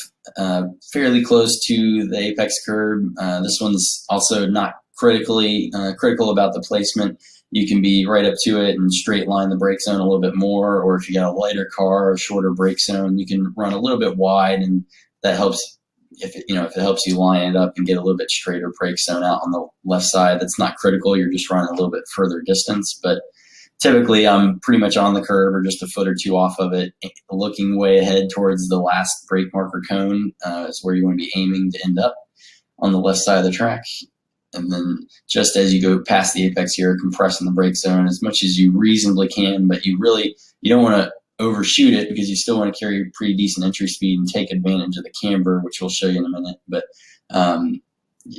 fairly close to the apex curb. This one's also not critical about the placement. You can be right up to it and straight line the brake zone a little bit more, or if you got a lighter car or shorter brake zone, you can run a little bit wide, and that helps. If it helps you line it up and get a little bit straighter brake zone out on the left side, that's not critical. You're just running a little bit further distance. But typically, I'm pretty much on the curb or just a foot or two off of it, looking way ahead towards the last brake marker cone is where you want to be aiming to end up on the left side of the track. And then just as you go past the apex here, compressing the brake zone as much as you reasonably can, but you don't want to overshoot it because you still want to carry a pretty decent entry speed and take advantage of the camber, which we'll show you in a minute. But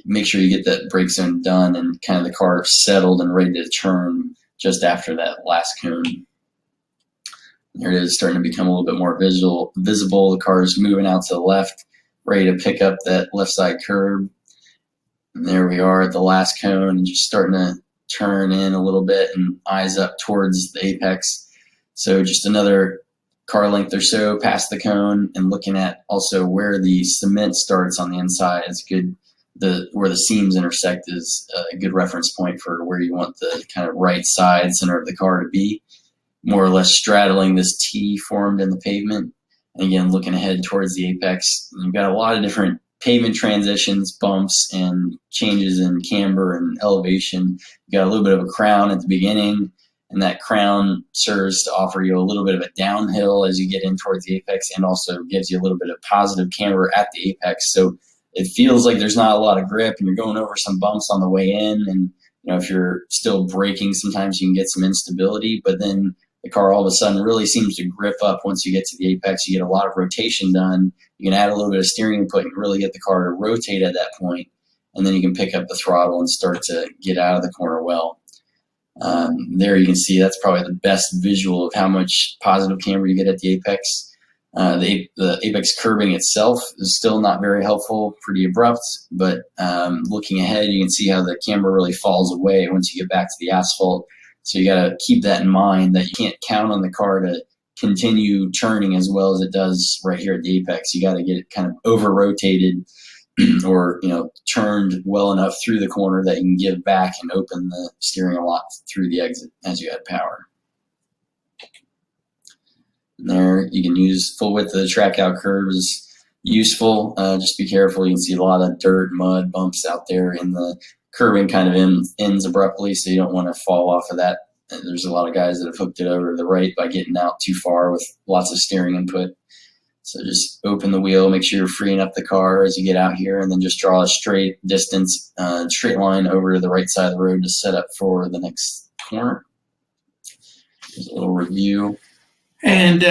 make sure you get that brake zone done and kind of the car settled and ready to turn just after that last cone. There it is, starting to become a little bit more visible. The car is moving out to the left, ready to pick up that left side curb. And there we are at the last cone, and just starting to turn in a little bit and eyes up towards the apex. So just another car length or so past the cone, and looking at also where the cement starts on the inside is good. Where the seams intersect is a good reference point for where you want the kind of right side center of the car to be, more or less straddling this T formed in the pavement. And again, looking ahead towards the apex, you've got a lot of different pavement transitions, bumps, and changes in camber and elevation. You got a little bit of a crown at the beginning, and that crown serves to offer you a little bit of a downhill as you get in towards the apex, and also gives you a little bit of positive camber at the apex. So it feels like there's not a lot of grip, and you're going over some bumps on the way in, and if you're still braking, sometimes you can get some instability, but then the car all of a sudden really seems to grip up once you get to the apex. You get a lot of rotation done. You can add a little bit of steering input and really get the car to rotate at that point, and then you can pick up the throttle and start to get out of the corner well. There you can see that's probably the best visual of how much positive camber you get at the apex. The apex curbing itself is still not very helpful, pretty abrupt, but looking ahead, you can see how the camber really falls away once you get back to the asphalt. So you got to keep that in mind, that you can't count on the car to continue turning as well as it does right here at the apex. You got to get it kind of over-rotated or turned well enough through the corner that you can give back and open the steering a lot through the exit as you add power. And there you can use full width of the track out curve is useful. Just be careful. You can see a lot of dirt, mud, bumps out there, and the curbing kind of ends abruptly, so you don't want to fall off of that. And there's a lot of guys that have hooked it over to the right by getting out too far with lots of steering input. So just open the wheel, make sure you're freeing up the car as you get out here, and then just draw a straight line over to the right side of the road to set up for the next corner. Here's a little review. And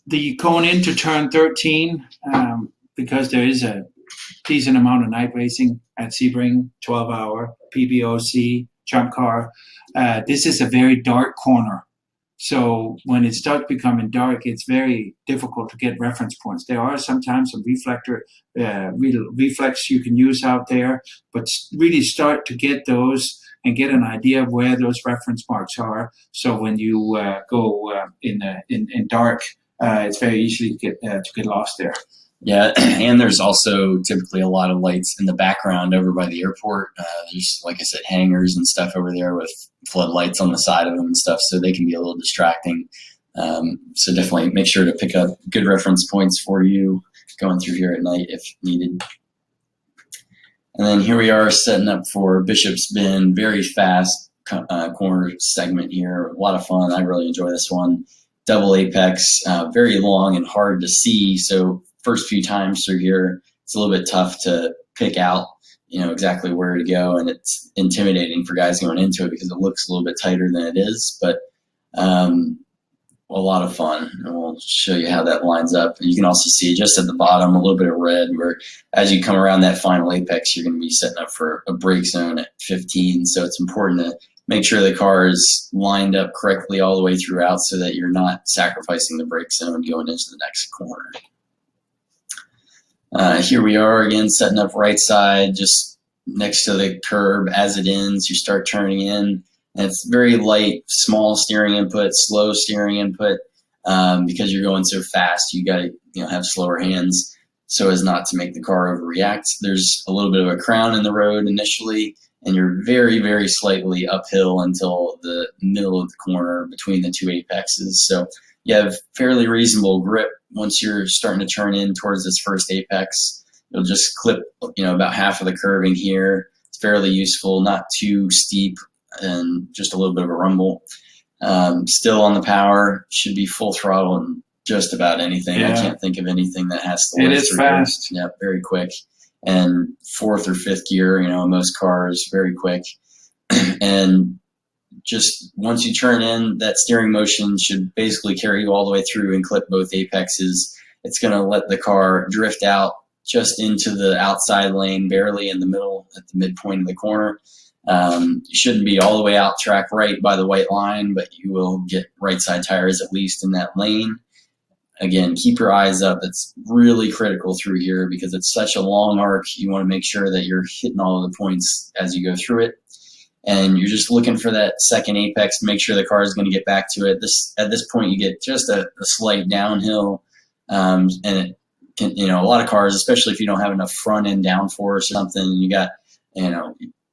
the cone into turn 13, because there is a decent amount of night racing at Sebring, 12-hour, PBOC, jump car. This is a very dark corner. So when it starts becoming dark, it's very difficult to get reference points. There are sometimes some reflex you can use out there, but really start to get those and get an idea of where those reference marks are. So when you go in dark, it's very easy to get lost there. Yeah, and there's also typically a lot of lights in the background over by the airport. There's, like I said, hangars and stuff over there with floodlights on the side of them and stuff, so they can be a little distracting. So definitely make sure to pick up good reference points for you going through here at night if needed. And then here we are setting up for Bishop's Bend, very fast corner segment here. A lot of fun. I really enjoy this one. Double apex, very long and hard to see. So first few times through here, it's a little bit tough to pick out, exactly where to go, and it's intimidating for guys going into it because it looks a little bit tighter than it is. But a lot of fun, and we'll show you how that lines up. And you can also see just at the bottom a little bit of red, where as you come around that final apex, you're going to be setting up for a brake zone at 15. So it's important to make sure the car is lined up correctly all the way throughout so that you're not sacrificing the brake zone going into the next corner. Here we are again, setting up right side, just next to the curb. As it ends, you start turning in. And it's very light, small steering input, slow steering input, because you're going so fast. You got to have slower hands so as not to make the car overreact. There's a little bit of a crown in the road initially, and you're very, very slightly uphill until the middle of the corner between the two apexes. So you have fairly reasonable grip once you're starting to turn in towards this first apex. You'll just clip, about half of the curving here. It's fairly useful, not too steep, and just a little bit of a rumble. Still on the power, should be full throttle and just about anything. Yeah. I can't think of anything that has to. It is fast. Yeah, very quick. And fourth or fifth gear, most cars, very quick. And just once you turn in, that steering motion should basically carry you all the way through and clip both apexes. It's going to let the car drift out just into the outside lane, barely in the middle at the midpoint of the corner. You shouldn't be all the way out track right by the white line, but you will get right side tires at least in that lane. Again, keep your eyes up. It's really critical through here because it's such a long arc. You want to make sure that you're hitting all of the points as you go through it. And you're just looking for that second apex to make sure the car is going to get back to it. At this point, you get just a slight downhill. And it can, a lot of cars, especially if you don't have enough front end downforce or something, and you got,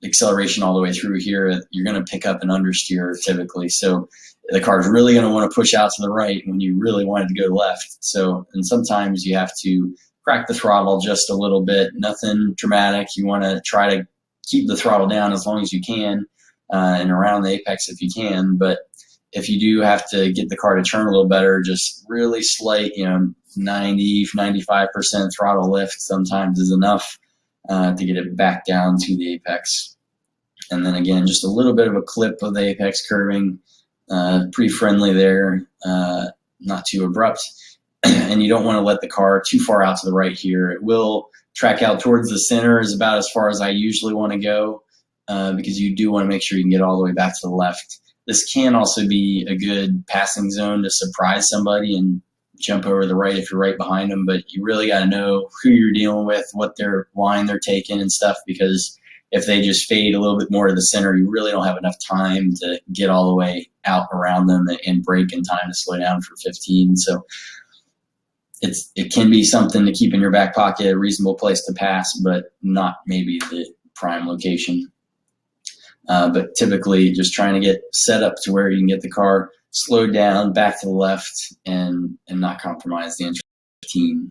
acceleration all the way through here, you're going to pick up an understeer typically. So the car is really going to want to push out to the right when you really wanted to go left. So, and sometimes you have to crack the throttle just a little bit, nothing dramatic. You want to try to keep the throttle down as long as you can, and around the apex if you can. But if you do have to get the car to turn a little better, just really slight, 90, 95% throttle lift sometimes is enough to get it back down to the apex. And then again, just a little bit of a clip of the apex curving, pretty friendly there, not too abrupt. And you don't want to let the car too far out to the right here. It will track out towards the center, is about as far as I usually want to go, because you do want to make sure you can get all the way back to the left. This can also be a good passing zone to surprise somebody and jump over the right if you're right behind them, but you really got to know who you're dealing with, what their line they're taking and stuff, because if they just fade a little bit more to the center, you really don't have enough time to get all the way out around them and brake in time to slow down for 15. So it can be something to keep in your back pocket, a reasonable place to pass, but not maybe the prime location. But typically just trying to get set up to where you can get the car slowed down back to the left and not compromise the entry 15.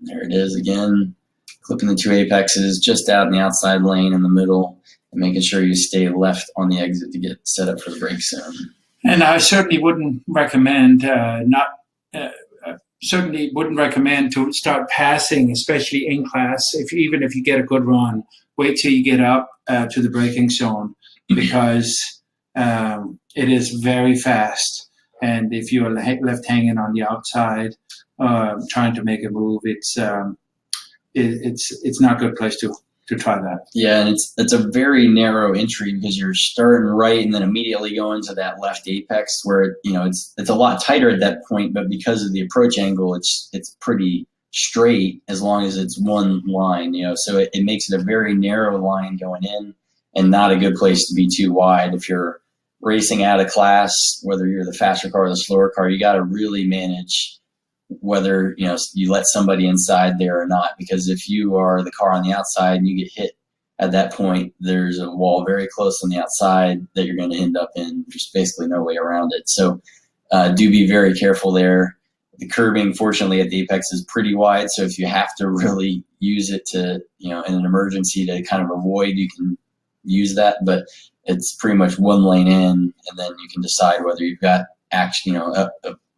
There it is again, clipping the two apexes just out in the outside lane in the middle and making sure you stay left on the exit to get set up for the brake zone. And I certainly wouldn't recommend certainly wouldn't recommend to start passing, especially in class. Even if you get a good run, wait till you get up to the braking zone, because it is very fast. And if you're left hanging on the outside, trying to make a move, it's not a good place to try that. Yeah, and it's a very narrow entry because you're starting right and then immediately going to that left apex where it's a lot tighter at that point, but because of the approach angle, it's pretty straight as long as it's one line. So it makes it a very narrow line going in and not a good place to be too wide. If you're racing out of class, whether you're the faster car or the slower car, you got to really manage whether you let somebody inside there or not, because if you are the car on the outside and you get hit at that point, there's a wall very close on the outside that you're going to end up in. There's basically no way around it. So do be very careful there. The curbing, fortunately, at the apex is pretty wide, so if you have to really use it to, in an emergency to kind of avoid, you can use that. But it's pretty much one lane in, and then you can decide whether you've got a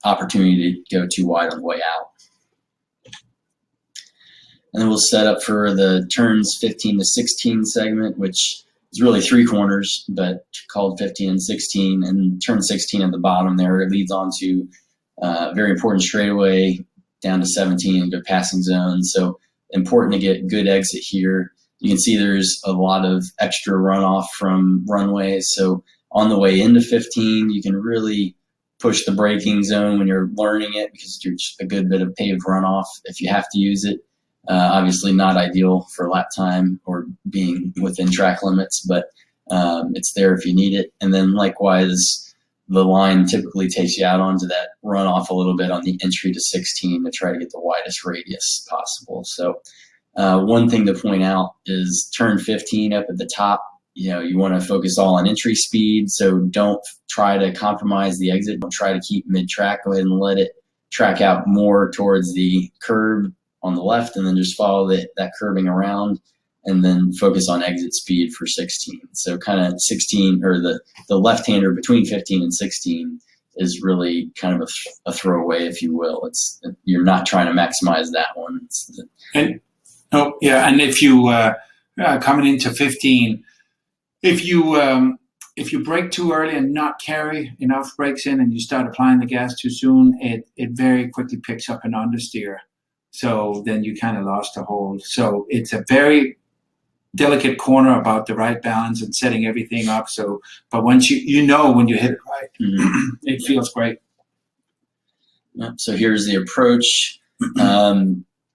opportunity to go too wide on the way out. And then we'll set up for the turns 15 to 16 segment, which is really 3 corners, but called 15 and 16. And turn 16 at the bottom there, it leads on to a very important straightaway down to 17 and good passing zone. So important to get good exit here. You can see there's a lot of extra runoff from runways. So on the way into 15, you can really push the braking zone when you're learning it, because there's a good bit of paved runoff if you have to use it. Obviously not ideal for lap time or being within track limits, but it's there if you need it. And then likewise, the line typically takes you out onto that runoff a little bit on the entry to 16 to try to get the widest radius possible. So one thing to point out is turn 15 up at the top. You want to focus all on entry speed, so don't try to compromise the exit. Don't try to keep mid-track. Go ahead and let it track out more towards the curb on the left, and then just follow that curbing around, and then focus on exit speed for 16. So kind of 16, or the left-hander between 15 and 16 is really kind of a throwaway, if you will. You're not trying to maximize that one. And if you coming into 15, if you brake too early and not carry enough brakes in, and you start applying the gas too soon, it very quickly picks up an understeer. So then you kind of lost the hold. So it's a very delicate corner about the right balance and setting everything up. So, but once when you hit it right, it feels great. Yep. So here's the approach.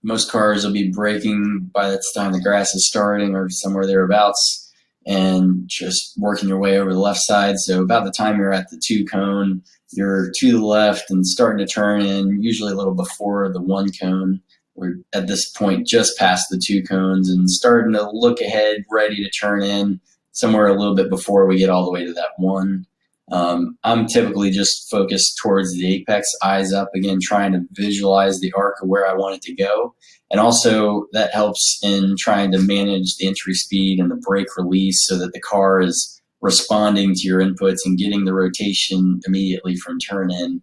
Most cars will be braking by the time the grass is starting or somewhere thereabouts, and just working your way over the left side. So about the time you're at the 2 cone, you're to the left and starting to turn in, usually a little before the 1 cone. We're at this point just past the 2 cones and starting to look ahead, ready to turn in somewhere a little bit before we get all the way to that 1. I'm typically just focused towards the apex, eyes up, again, trying to visualize the arc of where I want it to go. And also that helps in trying to manage the entry speed and the brake release so that the car is responding to your inputs and getting the rotation immediately from turn in,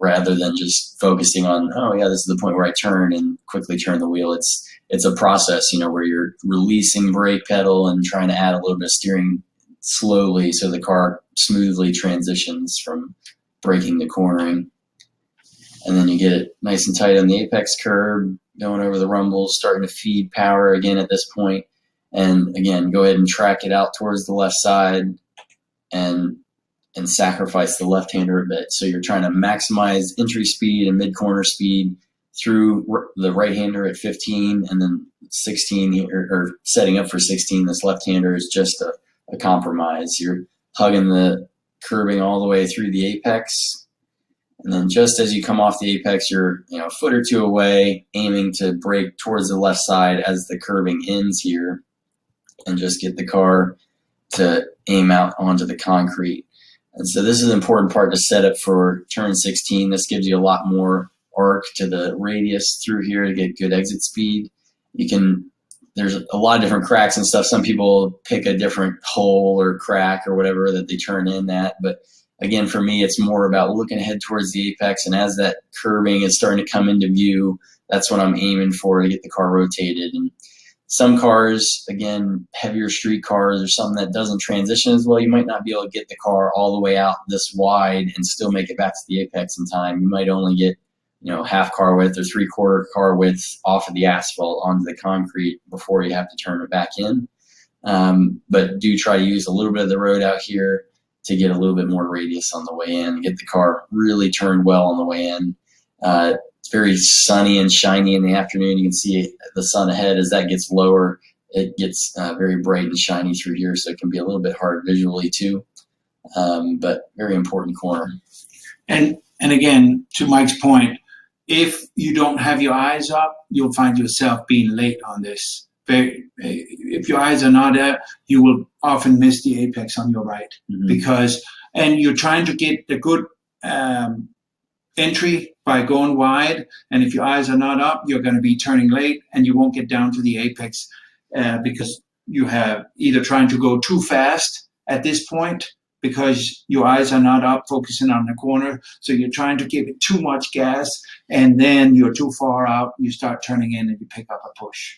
rather than just focusing on, oh yeah, this is the point where I turn and quickly turn the wheel. It's a process, where you're releasing brake pedal and trying to add a little bit of steering slowly so the car smoothly transitions from braking to cornering. And then you get it nice and tight on the apex curb, going over the rumbles, starting to feed power again at this point. And again, go ahead and track it out towards the left side and sacrifice the left-hander a bit. So you're trying to maximize entry speed and mid-corner speed through the right-hander at 15, and then 16, or setting up for 16, this left-hander is just a compromise. You're hugging the curbing all the way through the apex. And then just as you come off the apex, you're a foot or 2 away, aiming to brake towards the left side as the curbing ends here, and just get the car to aim out onto the concrete. And so this is an important part to set up for turn 16. This gives you a lot more arc to the radius through here to get good exit speed. There's a lot of different cracks and stuff. Some people pick a different hole or crack or whatever that they turn in at. But again, for me, it's more about looking ahead towards the apex. And as that curbing is starting to come into view, that's what I'm aiming for to get the car rotated. And some cars, again, heavier street cars or something that doesn't transition as well, you might not be able to get the car all the way out this wide and still make it back to the apex in time. You might only get half car width or 3/4 car width off of the asphalt onto the concrete before you have to turn it back in. But do try to use a little bit of the road out here to get a little bit more radius on the way in, get the car really turned well on the way in. It's very sunny and shiny in the afternoon. You can see the sun ahead. As that gets lower, it gets very bright and shiny through here, so it can be a little bit hard visually too. But very important corner. And again, to Mike's point, if you don't have your eyes up, you'll find yourself being late on this. If your eyes are not there, you will often miss the apex on your right, and you're trying to get the good entry by going wide, and if your eyes are not up, you're going to be turning late, and you won't get down to the apex because you have either trying to go too fast at this point because your eyes are not up, focusing on the corner, so you're trying to give it too much gas, and then you're too far out, you start turning in and you pick up a push.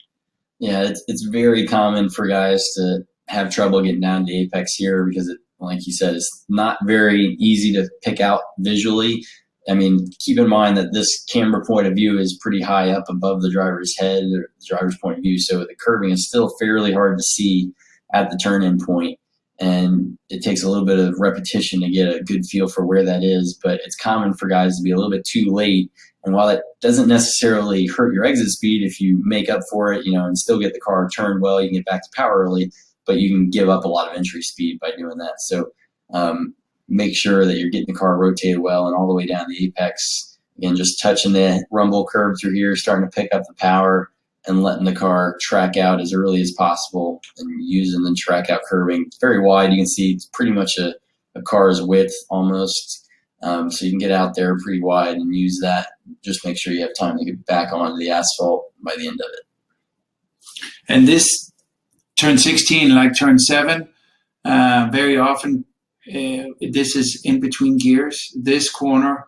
Yeah, it's very common for guys to have trouble getting down to the apex here because like you said, it's not very easy to pick out visually. I mean, keep in mind that this camera point of view is pretty high up above the driver's head, or the driver's point of view, so the curving is still fairly hard to see at the turn-in point, and it takes a little bit of repetition to get a good feel for where that is, but it's common for guys to be a little bit too late, and while that doesn't necessarily hurt your exit speed, if you make up for it, and still get the car turned well, you can get back to power early, but you can give up a lot of entry speed by doing that. So make sure that you're getting the car rotated well and all the way down the apex. Again, just touching the rumble curb through here, starting to pick up the power and letting the car track out as early as possible and using the track out curving. It's very wide. You can see it's pretty much a car's width almost. So you can get out there pretty wide and use that. Just make sure you have time to get back onto the asphalt by the end of it. And this turn 16, like turn 7, very often this is in between gears. This corner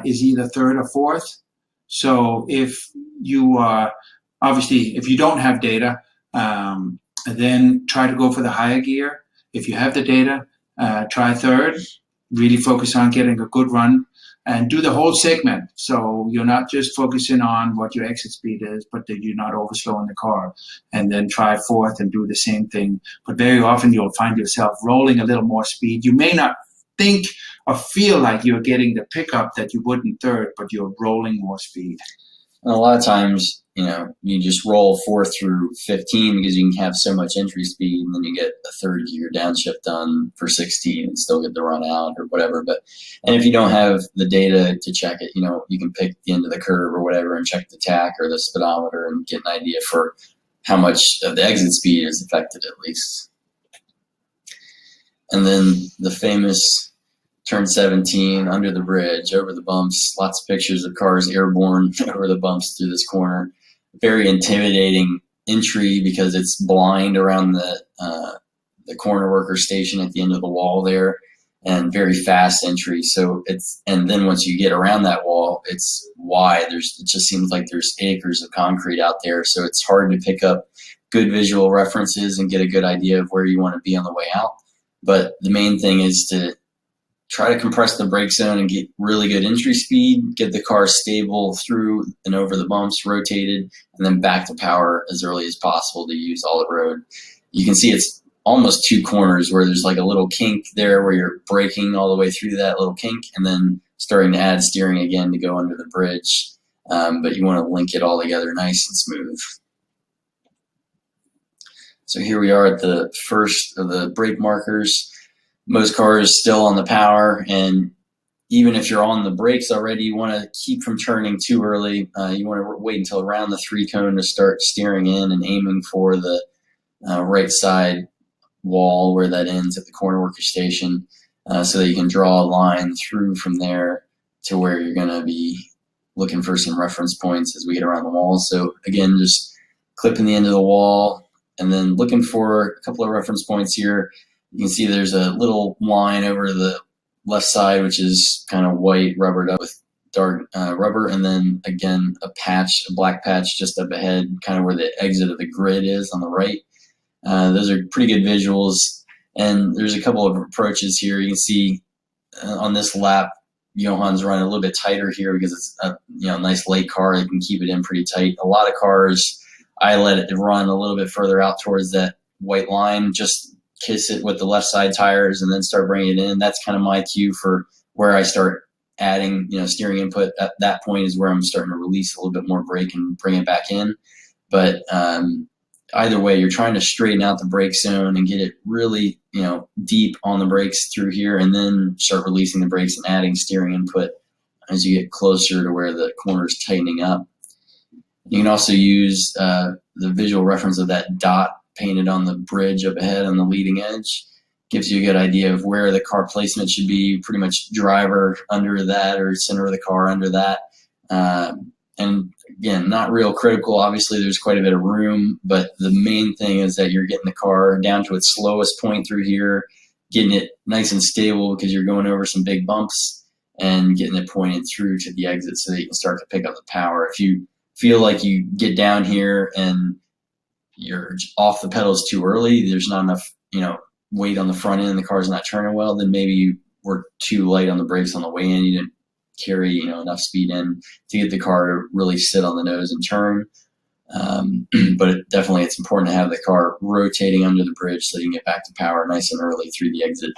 is either third or fourth. So if you obviously, if you don't have data, then try to go for the higher gear. If you have the data, try third. Really focus on getting a good run and do the whole segment. So you're not just focusing on what your exit speed is, but that you're not overslowing the car. And then try fourth and do the same thing. But very often you'll find yourself rolling a little more speed. You may not think or feel like you're getting the pickup that you would in third, but you're rolling more speed. And a lot of times, you just roll 4 through 15 because you can have so much entry speed, and then you get a third gear downshift done for 16 and still get the run out or whatever. And if you don't have the data to check it, you can pick the end of the curve or whatever and check the tach or the speedometer and get an idea for how much of the exit speed is affected at least. And then the famous turn 17, under the bridge, over the bumps, lots of pictures of cars airborne over the bumps through this corner. Very intimidating entry because it's blind around the corner worker station at the end of the wall there, and very fast entry. So and then once you get around that wall, it's wide. It just seems like there's acres of concrete out there. So it's hard to pick up good visual references and get a good idea of where you want to be on the way out. But the main thing is to try to compress the brake zone and get really good entry speed, get the car stable through and over the bumps, rotated, and then back to power as early as possible to use all the road. You can see it's almost 2 corners where there's like a little kink there where you're braking all the way through that little kink and then starting to add steering again to go under the bridge. But you want to link it all together nice and smooth. So here we are at the first of the brake markers. Most cars still on the power, and even if you're on the brakes already, you want to keep from turning too early. You want to wait until around the 3 cone to start steering in and aiming for the right side wall where that ends at the corner worker station, so that you can draw a line through from there to where you're going to be looking for some reference points as we get around the wall. So again, just clipping the end of the wall and then looking for a couple of reference points here. You can see there's a little line over the left side, which is kind of white rubbered up with dark rubber, and then again a black patch just up ahead, kind of where the exit of the grid is on the right. Those are pretty good visuals, and there's a couple of approaches here. You can see on this lap, Johan's running a little bit tighter here because it's a nice late car. You can keep it in pretty tight. A lot of cars, I let it run a little bit further out towards that white line, just kiss it with the left side tires and then start bringing it in. That's kind of my cue for where I start adding, steering input. At that point is where I'm starting to release a little bit more brake and bring it back in. But either way, you're trying to straighten out the brake zone and get it really, deep on the brakes through here, and then start releasing the brakes and adding steering input as you get closer to where the corner is tightening up. You can also use the visual reference of that dot painted on the bridge up ahead on the leading edge gives you a good idea of where the car placement should be, pretty much driver under that or center of the car under that. And again, not real critical. Obviously, there's quite a bit of room, but the main thing is that you're getting the car down to its slowest point through here, getting it nice and stable because you're going over some big bumps, and getting it pointed through to the exit so that you can start to pick up the power. If you feel like you get down here and you're off the pedals too early, there's not enough, weight on the front end, the car's not turning well, then maybe you were too light on the brakes on the way in. You didn't carry, enough speed in to get the car to really sit on the nose and turn. But it's important to have the car rotating under the bridge so you can get back to power nice and early through the exit.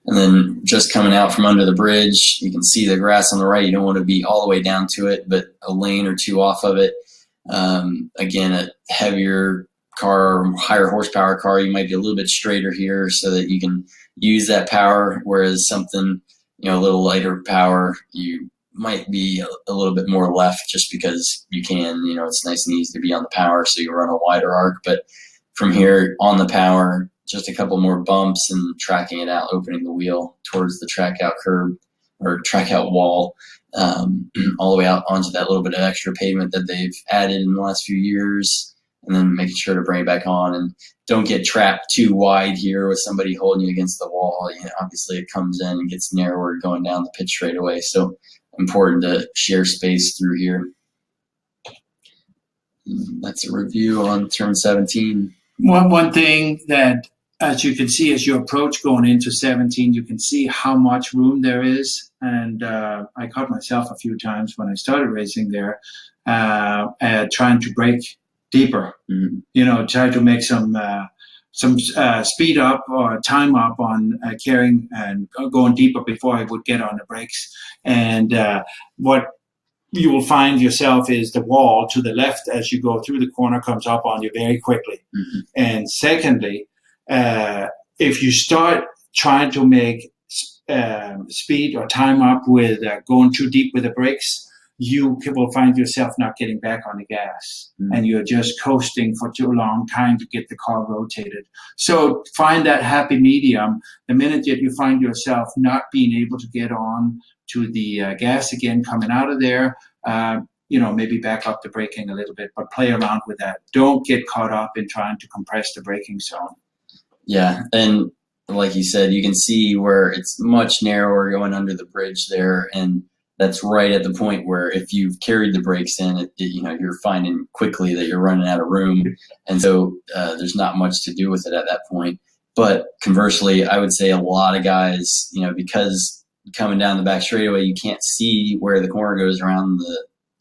And then just coming out from under the bridge, you can see the grass on the right. You don't want to be all the way down to it, but a lane or two off of it. Again, a heavier car, higher horsepower car, you might be a little bit straighter here so that you can use that power, whereas something, a little lighter power, you might be a little bit more left just because you can, it's nice and easy to be on the power, so you run a wider arc. But from here on the power, just a couple more bumps and tracking it out, opening the wheel towards the track out curb or track out wall, all the way out onto that little bit of extra pavement that they've added in the last few years, and then making sure to bring it back on and don't get trapped too wide here with somebody holding you against the wall. Obviously it comes in and gets narrower going down the pit straightaway, so important to share space through here. That's a review on turn 17. One thing that, as you can see, as you approach going into 17, you can see how much room there is. And I caught myself a few times when I started racing there, trying to brake deeper. Try to make some speed up or time up on carrying and going deeper before I would get on the brakes. And what you will find yourself is the wall to the left as you go through the corner comes up on you very quickly. And secondly, if you start trying to make speed or time up with going too deep with the brakes, you will find yourself not getting back on the gas, and you're just coasting for too long, trying to get the car rotated. So find that happy medium. The minute that you find yourself not being able to get on to the gas again coming out of there, maybe back up the braking a little bit, but play around with that. Don't get caught up in trying to compress the braking zone. Yeah, and like you said, you can see where it's much narrower going under the bridge there, and that's right at the point where if you've carried the brakes in, you're finding quickly that you're running out of room, and so there's not much to do with it at that point. But conversely, I would say a lot of guys, because coming down the back straightaway, you can't see where the corner goes around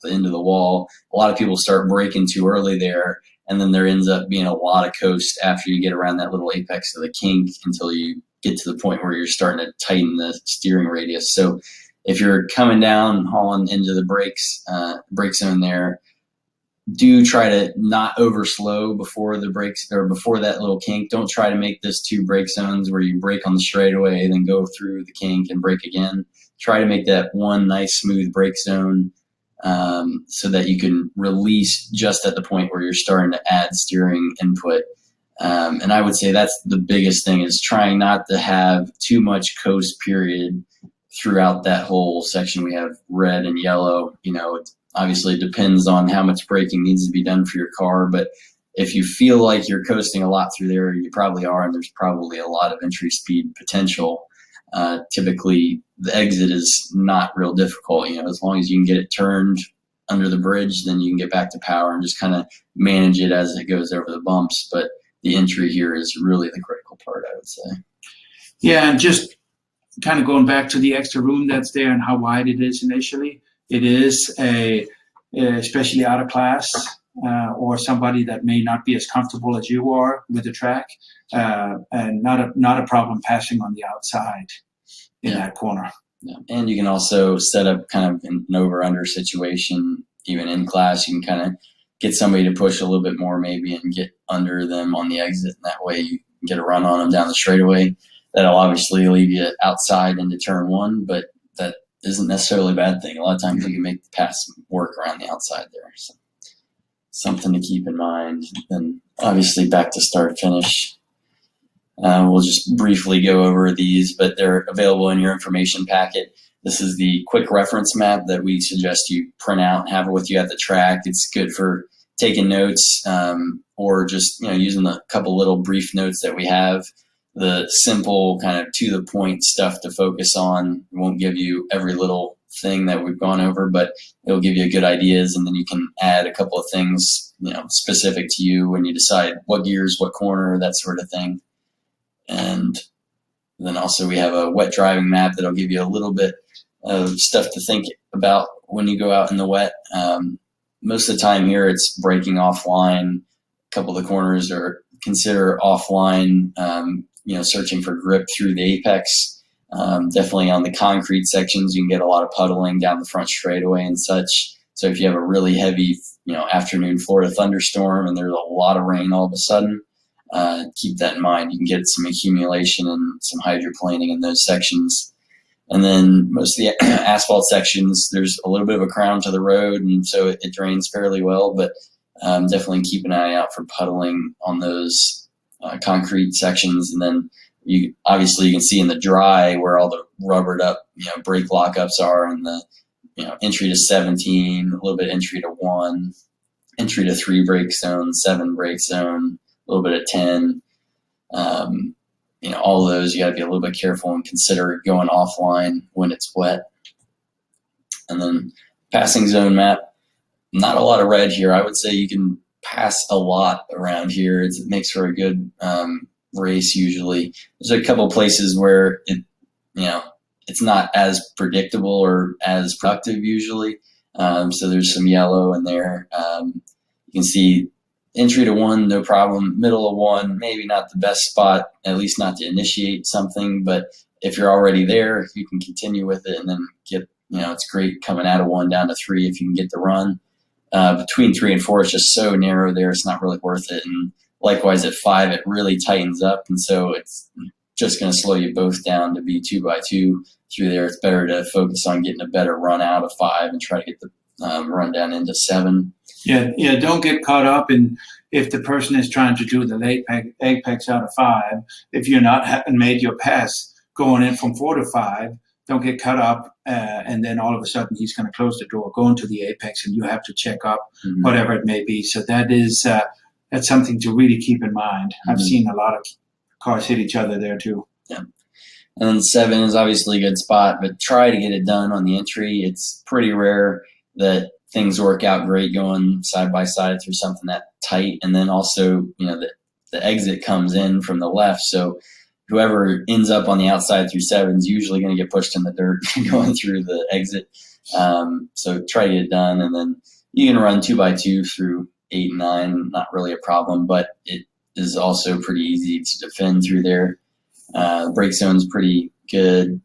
the end of the wall. A lot of people start braking too early there, and then there ends up being a lot of coast after you get around that little apex of the kink until you get to the point where you're starting to tighten the steering radius. So if you're coming down, hauling into the brake zone there, do try to not over slow before the brakes or before that little kink. Don't try to make this two brake zones where you brake on the straightaway, then go through the kink and brake again. Try to make that one nice smooth brake zone so that you can release just at the point where you're starting to add steering input. And I would say that's the biggest thing, is trying not to have too much coast period throughout that whole section. We have red and yellow. It obviously depends on how much braking needs to be done for your car, but if you feel like you're coasting a lot through there, you probably are, and there's probably a lot of entry speed potential. Typically, the exit is not real difficult. As long as you can get it turned under the bridge, then you can get back to power and just kind of manage it as it goes over the bumps. But the entry here is really the critical part, I would say. Yeah, and just kind of going back to the extra room that's there and how wide it is initially, it is especially out of class or somebody that may not be as comfortable as you are with the track, and not a problem passing on the outside in that corner. Yeah. And you can also set up kind of an over-under situation, even in class. You can kind of get somebody to push a little bit more maybe and get under them on the exit, and that way you can get a run on them down the straightaway. That'll obviously leave you outside into turn one, but that isn't necessarily a bad thing. A lot of times you can make the pass work around the outside there. So. something to keep in mind. Then obviously back to start finish. We'll just briefly go over these, but they're available in your information packet. This is the quick reference map that we suggest you print out and have it with you at the track. It's good for taking notes, or just using the couple little brief notes that we have. The simple kind of to the point stuff to focus on won't give you every little thing that we've gone over, but it'll give you good ideas, and then you can add a couple of things specific to you when you decide what gears, what corner, that sort of thing. And then also we have a wet driving map that'll give you a little bit of stuff to think about when you go out in the wet. Most of the time here it's braking offline. A couple of the corners are consider offline, searching for grip through the apex. Definitely on the concrete sections, you can get a lot of puddling down the front straightaway and such. So if you have a really heavy, afternoon Florida thunderstorm and there's a lot of rain all of a sudden, keep that in mind. You can get some accumulation and some hydroplaning in those sections. And then most of the asphalt sections, there's a little bit of a crown to the road, and so it drains fairly well, but definitely keep an eye out for puddling on those concrete sections. And then you can see in the dry where all the rubbered up, brake lockups are, and the, entry to 17, a little bit entry to 1, entry to 3 brake zone, 7 brake zone, a little bit of 10. All of those you got to be a little bit careful and consider going offline when it's wet. And then passing zone map, not a lot of red here. I would say you can pass a lot around here. It makes for a good race usually. There's a couple of places where it's not as predictable or as productive usually. So there's some yellow in there. You can see entry to 1, no problem. Middle of 1, maybe not the best spot, at least not to initiate something. But if you're already there, you can continue with it and then get, it's great coming out of 1 down to 3 if you can get the run. Between 3 and 4, it's just so narrow there, it's not really worth it. And likewise at 5, it really tightens up. And so it's just going to slow you both down to be 2x2 through there. It's better to focus on getting a better run out of 5 and try to get the run down into 7. Yeah. Don't get caught up in if the person is trying to do the late apex out of 5. If you're not having made your pass going in from 4 to 5, don't get caught up, and then all of a sudden he's going to close the door, go into the apex, and you have to check up whatever it may be. So that's something to really keep in mind. I've seen a lot of cars hit each other there too. Yeah. And then 7 is obviously a good spot, but try to get it done on the entry. It's pretty rare that things work out great going side by side through something that tight. And then also, the exit comes in from the left. So whoever ends up on the outside through 7 is usually going to get pushed in the dirt going through the exit. So try to get it done. And then you can run 2x2 through 8 and 9, not really a problem, but it is also pretty easy to defend through there. Brake zone's pretty good.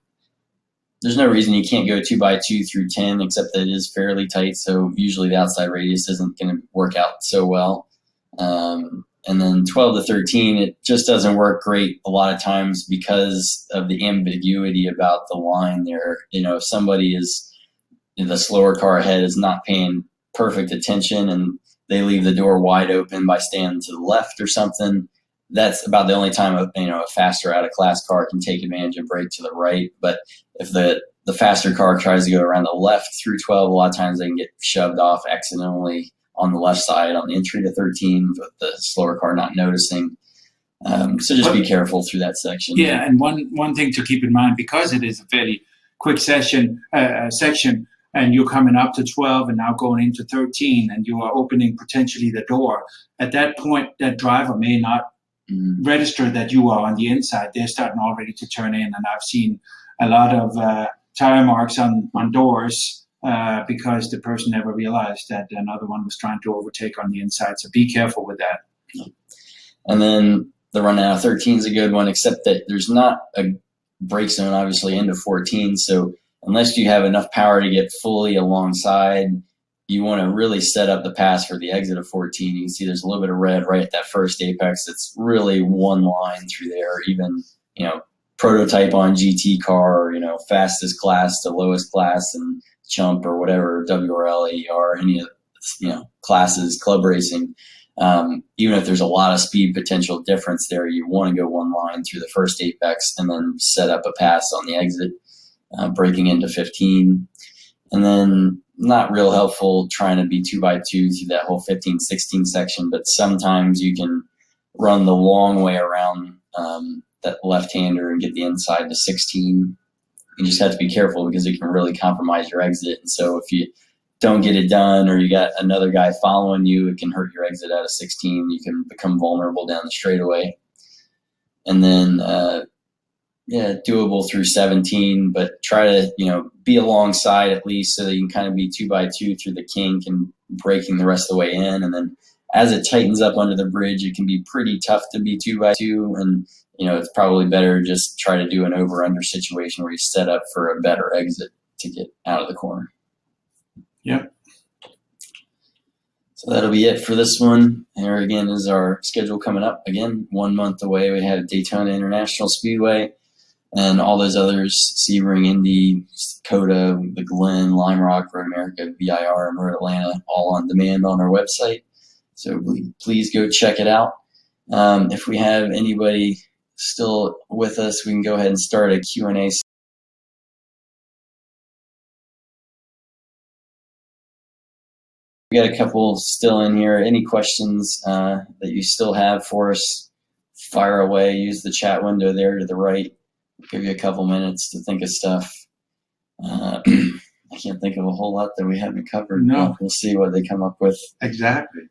There's no reason you can't go 2x2 through 10, except that it is fairly tight. So usually the outside radius isn't going to work out so well. And then 12 to 13, it just doesn't work great a lot of times because of the ambiguity about the line there. If somebody the slower car ahead is not paying perfect attention and they leave the door wide open by standing to the left or something, that's about the only time a faster out of class car can take advantage and brake to the right. But if the faster car tries to go around the left through 12, a lot of times they can get shoved off accidentally on the left side on the entry to 13, but the slower car not noticing. So just be careful through that section. Yeah, and one thing to keep in mind, because it is a fairly quick section, and you're coming up to 12 and now going into 13, and you are opening potentially the door. At that point, that driver may not register that you are on the inside. They're starting already to turn in, and I've seen a lot of tire marks on doors because the person never realized that another one was trying to overtake on the inside. So be careful with that. And then the run out of 13 is a good one, except that there's not a brake zone, obviously, into 14. So unless you have enough power to get fully alongside, you want to really set up the pass for the exit of 14. You can see there's a little bit of red right at that first apex. It's really one line through there, even, prototype on GT car, or, fastest class to lowest class and chump or whatever, WRL, AER, any of classes, club racing. Even if there's a lot of speed potential difference there, you want to go one line through the first apex and then set up a pass on the exit, breaking into 15. And then not real helpful trying to be 2x2 through that whole 15, 16 section, but sometimes you can run the long way around that left-hander and get the inside to 16. You just have to be careful because it can really compromise your exit. And so if you don't get it done or you got another guy following you, it can hurt your exit out of 16. You can become vulnerable down the straightaway. And then, doable through 17, but try to, be alongside at least so that you can kind of be 2x2 through the kink and breaking the rest of the way in. And then as it tightens up under the bridge, it can be pretty tough to be 2x2. And, it's probably better just try to do an over-under situation where you set up for a better exit to get out of the corner. Yep. So that'll be it for this one. Here again is our schedule coming up. Again, 1 month away, we have Daytona International Speedway and all those others, Sebring, Indy, Coda, the Glen, Lime Rock, Road America, VIR, and Road Atlanta, all on demand on our website. So please go check it out. If we have anybody still with us, we can go ahead and start a Q&A. We got a couple still in here. Any questions that you still have for us, fire away. Use the chat window there to the right. I'll give you a couple minutes to think of stuff. I can't think of a whole lot that we haven't covered. No. We'll see what they come up with. Exactly. I'm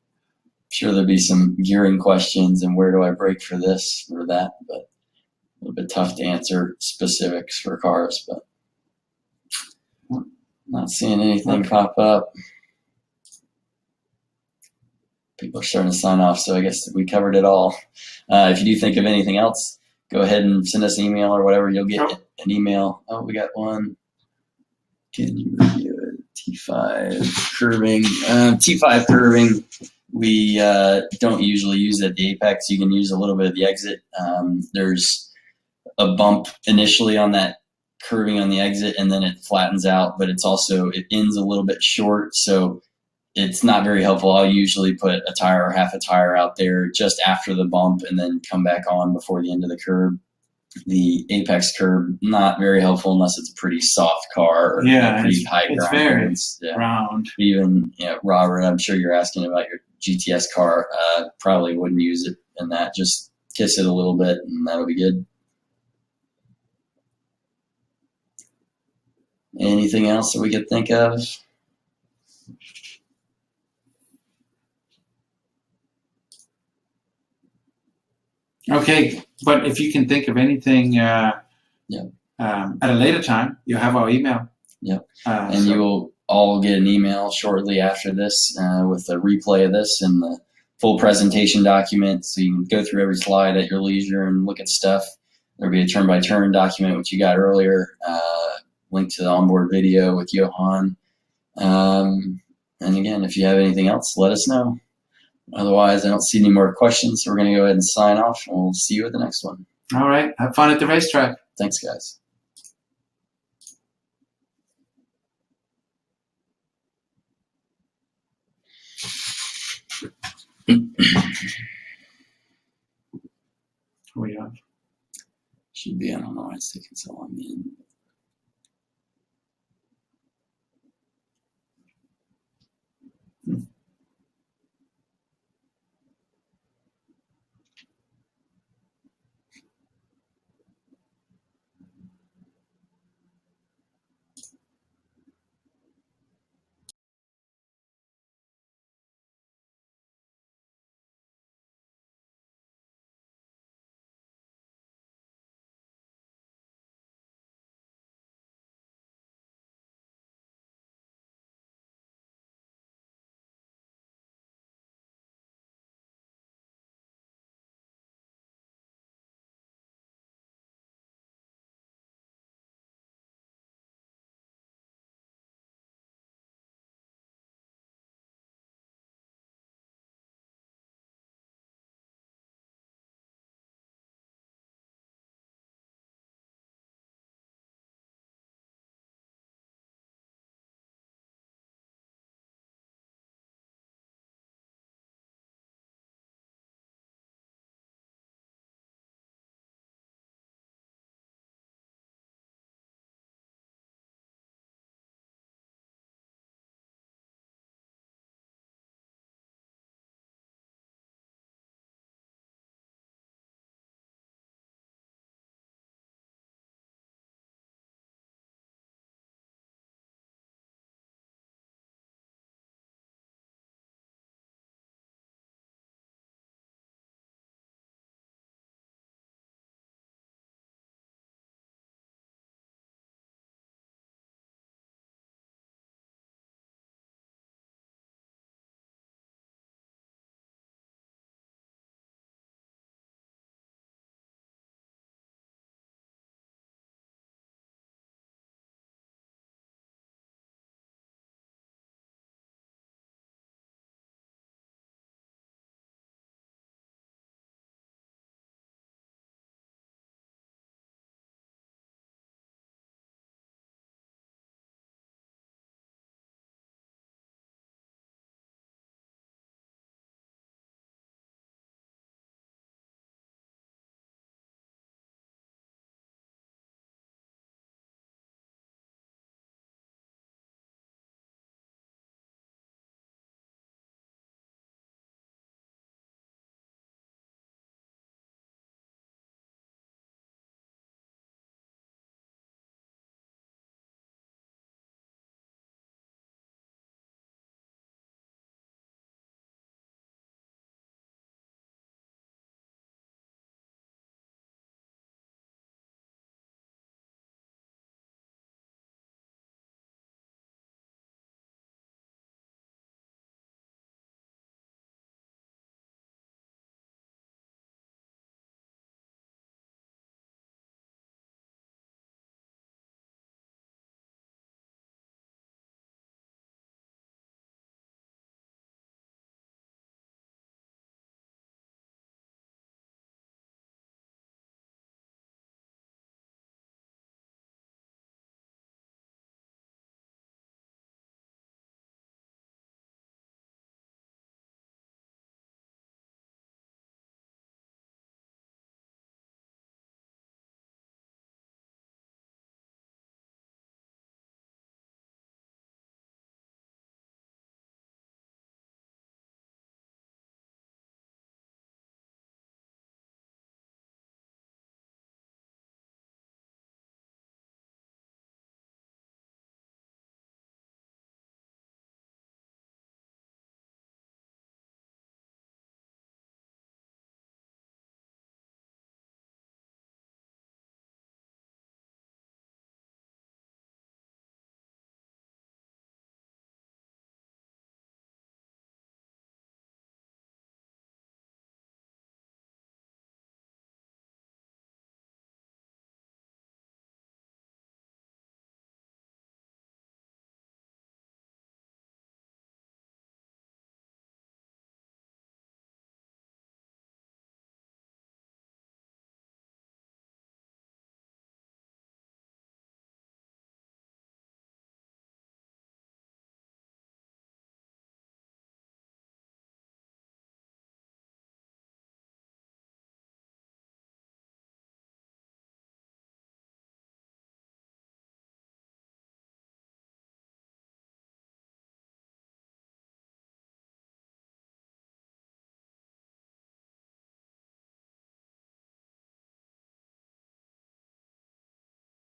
sure there'll be some gearing questions and where do I brake for this or that, but a little bit tough to answer specifics for cars, but not seeing anything pop up. People are starting to sign off, so I guess we covered it all. If you do think of anything else, go ahead and send us an email or whatever. You'll get an email. Oh, we got one. Can you review it? T5 curving. T5 curving, we don't usually use at the apex. You can use a little bit of the exit. There's a bump initially on that curving on the exit, and then it flattens out, but it ends a little bit short, so it's not very helpful. I'll usually put a tire or half a tire out there just after the bump and then come back on before the end of the curb. The apex curb, not very helpful unless it's a pretty soft car or pretty high ground. It's very round. Even, Robert, I'm sure you're asking about your GTS car. Probably wouldn't use it in that. Just kiss it a little bit and that'll be good. Anything else that we could think of? Okay, but if you can think of anything at a later time, you'll have our email. Yep. And you'll all get an email shortly after this with a replay of this and the full presentation document, so you can go through every slide at your leisure and look at stuff. There'll be a turn-by-turn document, which you got earlier, link to the onboard video with Johan. And again, if you have anything else, let us know. Otherwise, I don't see any more questions, so we're going to go ahead and sign off, and we'll see you at the next one. All right. Have fun at the racetrack. Thanks, guys. We are. Should be. I don't know why it's taking so long.